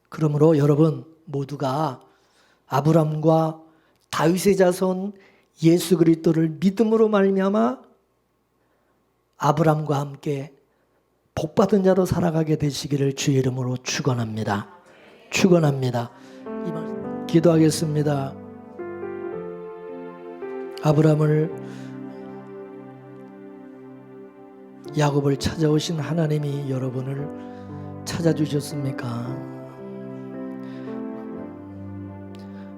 그러므로 여러분 모두가 아브람과 다윗의 자손 예수 그리스도를 믿음으로 말미암아 아브람과 함께 복받은 자로 살아가게 되시기를 주의 이름으로 축원합니다. 축원합니다. 기도하겠습니다. 아브람을 야곱을 찾아오신 하나님이 여러분을 찾아주셨습니까?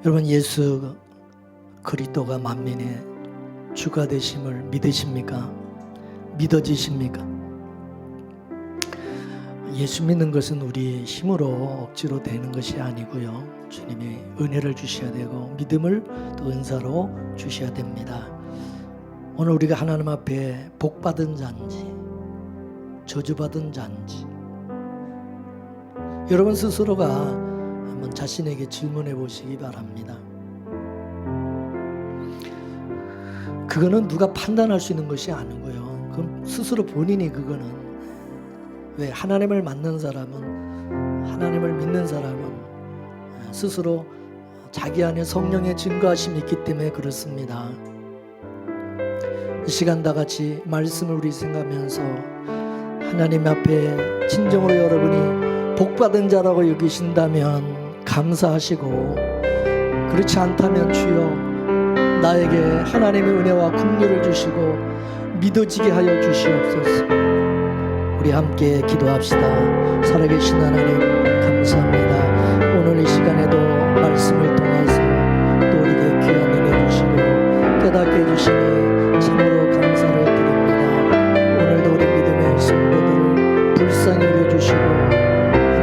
여러분 예수 그리스도가 만민의 주가 되심을 믿으십니까? 믿어지십니까? 예수 믿는 것은 우리 힘으로 억지로 되는 것이 아니고요. 주님이 은혜를 주셔야 되고 믿음을 또 은사로 주셔야 됩니다. 오늘 우리가 하나님 앞에 복받은 자인지 저주받은 자인지 여러분 스스로가 한번 자신에게 질문해 보시기 바랍니다. 그거는 누가 판단할 수 있는 것이 아니고요. 그럼 스스로 본인이 그거는 왜 하나님을 만난 사람은 하나님을 믿는 사람은 스스로 자기 안에 성령의 증거하심이 있기 때문에 그렇습니다. 이 시간 다 같이 말씀을 우리 생각하면서 하나님 앞에 진정으로 여러분이 복받은 자라고 여기신다면 감사하시고 그렇지 않다면 주여 나에게 하나님의 은혜와 긍휼을 주시고 믿어지게 하여 주시옵소서. 우리 함께 기도합시다. 살아계신 하나님 감사합니다. 오늘 이 시간에도 말씀을 통해서 또 우리에게 귀한 은혜 주시고 깨닫게 해주시니 참으로 감사를 드립니다. 오늘도 우리 믿음의 성도들을 불쌍히 여겨주시고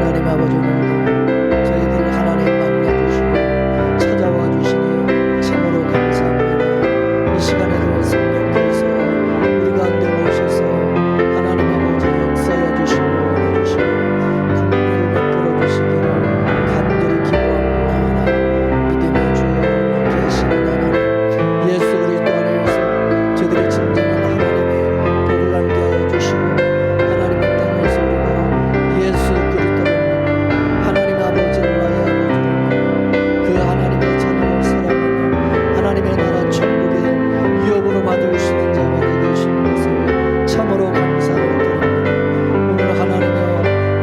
하나님 아버지 오늘도 저희들 하나님 만나주시고 찾아와 주시니 참으로 감사합니다. 이 시간에도 성령께서 우리 가운데 오셔서 하나님 아버지 역사해 주시고 은혜 주시고 긍휼을 베풀어 주시기를 간절히 기도합니다. 믿음의 주여 계시는 하나님 예수 그리스도 안에서 저희들이 진정한 하나님의 복을 알게 하여 주시고 하나님의 땅에서 우리가 예수 그리스도를 믿고 하나님 아버지를 나의 아버지를 믿고 그 하나님의 자녀를 사랑하며 하나님의 나라 천국의 유업으로 받을 수 있는 자가 되게 하신 것을 참으로 감사를 드립니다. 오늘 하나님의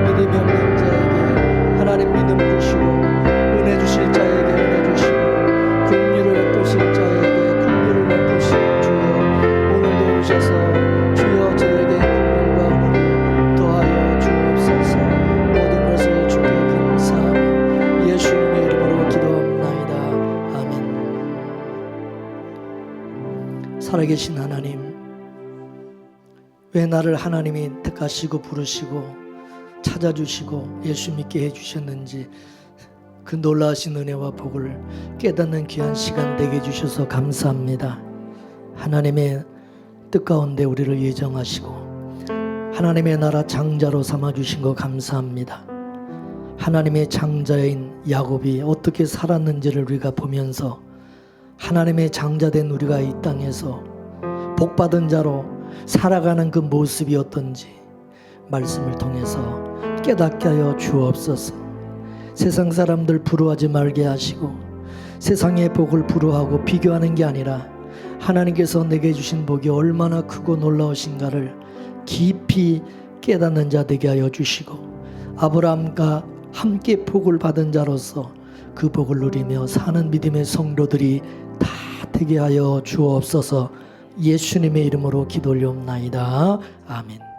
믿음이 없는 자에게 하나님 믿음 주시고 은혜 주실 자에게 은혜 주시고 긍휼을 베푸실 자에게 긍휼을 베푸시고 주여 오늘도 오셔서 주여 저에게 긍휼과 은혜를 더하여 주옵소서. 모든 것을 주께 감사하며 예수님의 이름으로 기도합나이다. 아멘. 살아계신 하나님 왜 나를 하나님이 택하시고 부르시고 찾아주시고 예수 믿게 해주셨는지 그 놀라우신 은혜와 복을 깨닫는 귀한 시간 되게 해주셔서 감사합니다. 하나님의 뜻 가운데 우리를 예정하시고 하나님의 나라 장자로 삼아주신 거 감사합니다. 하나님의 장자인 야곱이 어떻게 살았는지를 우리가 보면서 하나님의 장자된 우리가 이 땅에서 복받은 자로 살아가는 그 모습이 어떤지 말씀을 통해서 깨닫게 하여 주옵소서. 세상 사람들 부러워하지 말게 하시고 세상의 복을 부러워하고 비교하는 게 아니라 하나님께서 내게 주신 복이 얼마나 크고 놀라우신가를 깊이 깨닫는 자 되게 하여 주시고 아브라함과 함께 복을 받은 자로서 그 복을 누리며 사는 믿음의 성도들이 다 되게 하여 주옵소서. 예수님의 이름으로 기도 올리옵나이다. 아멘.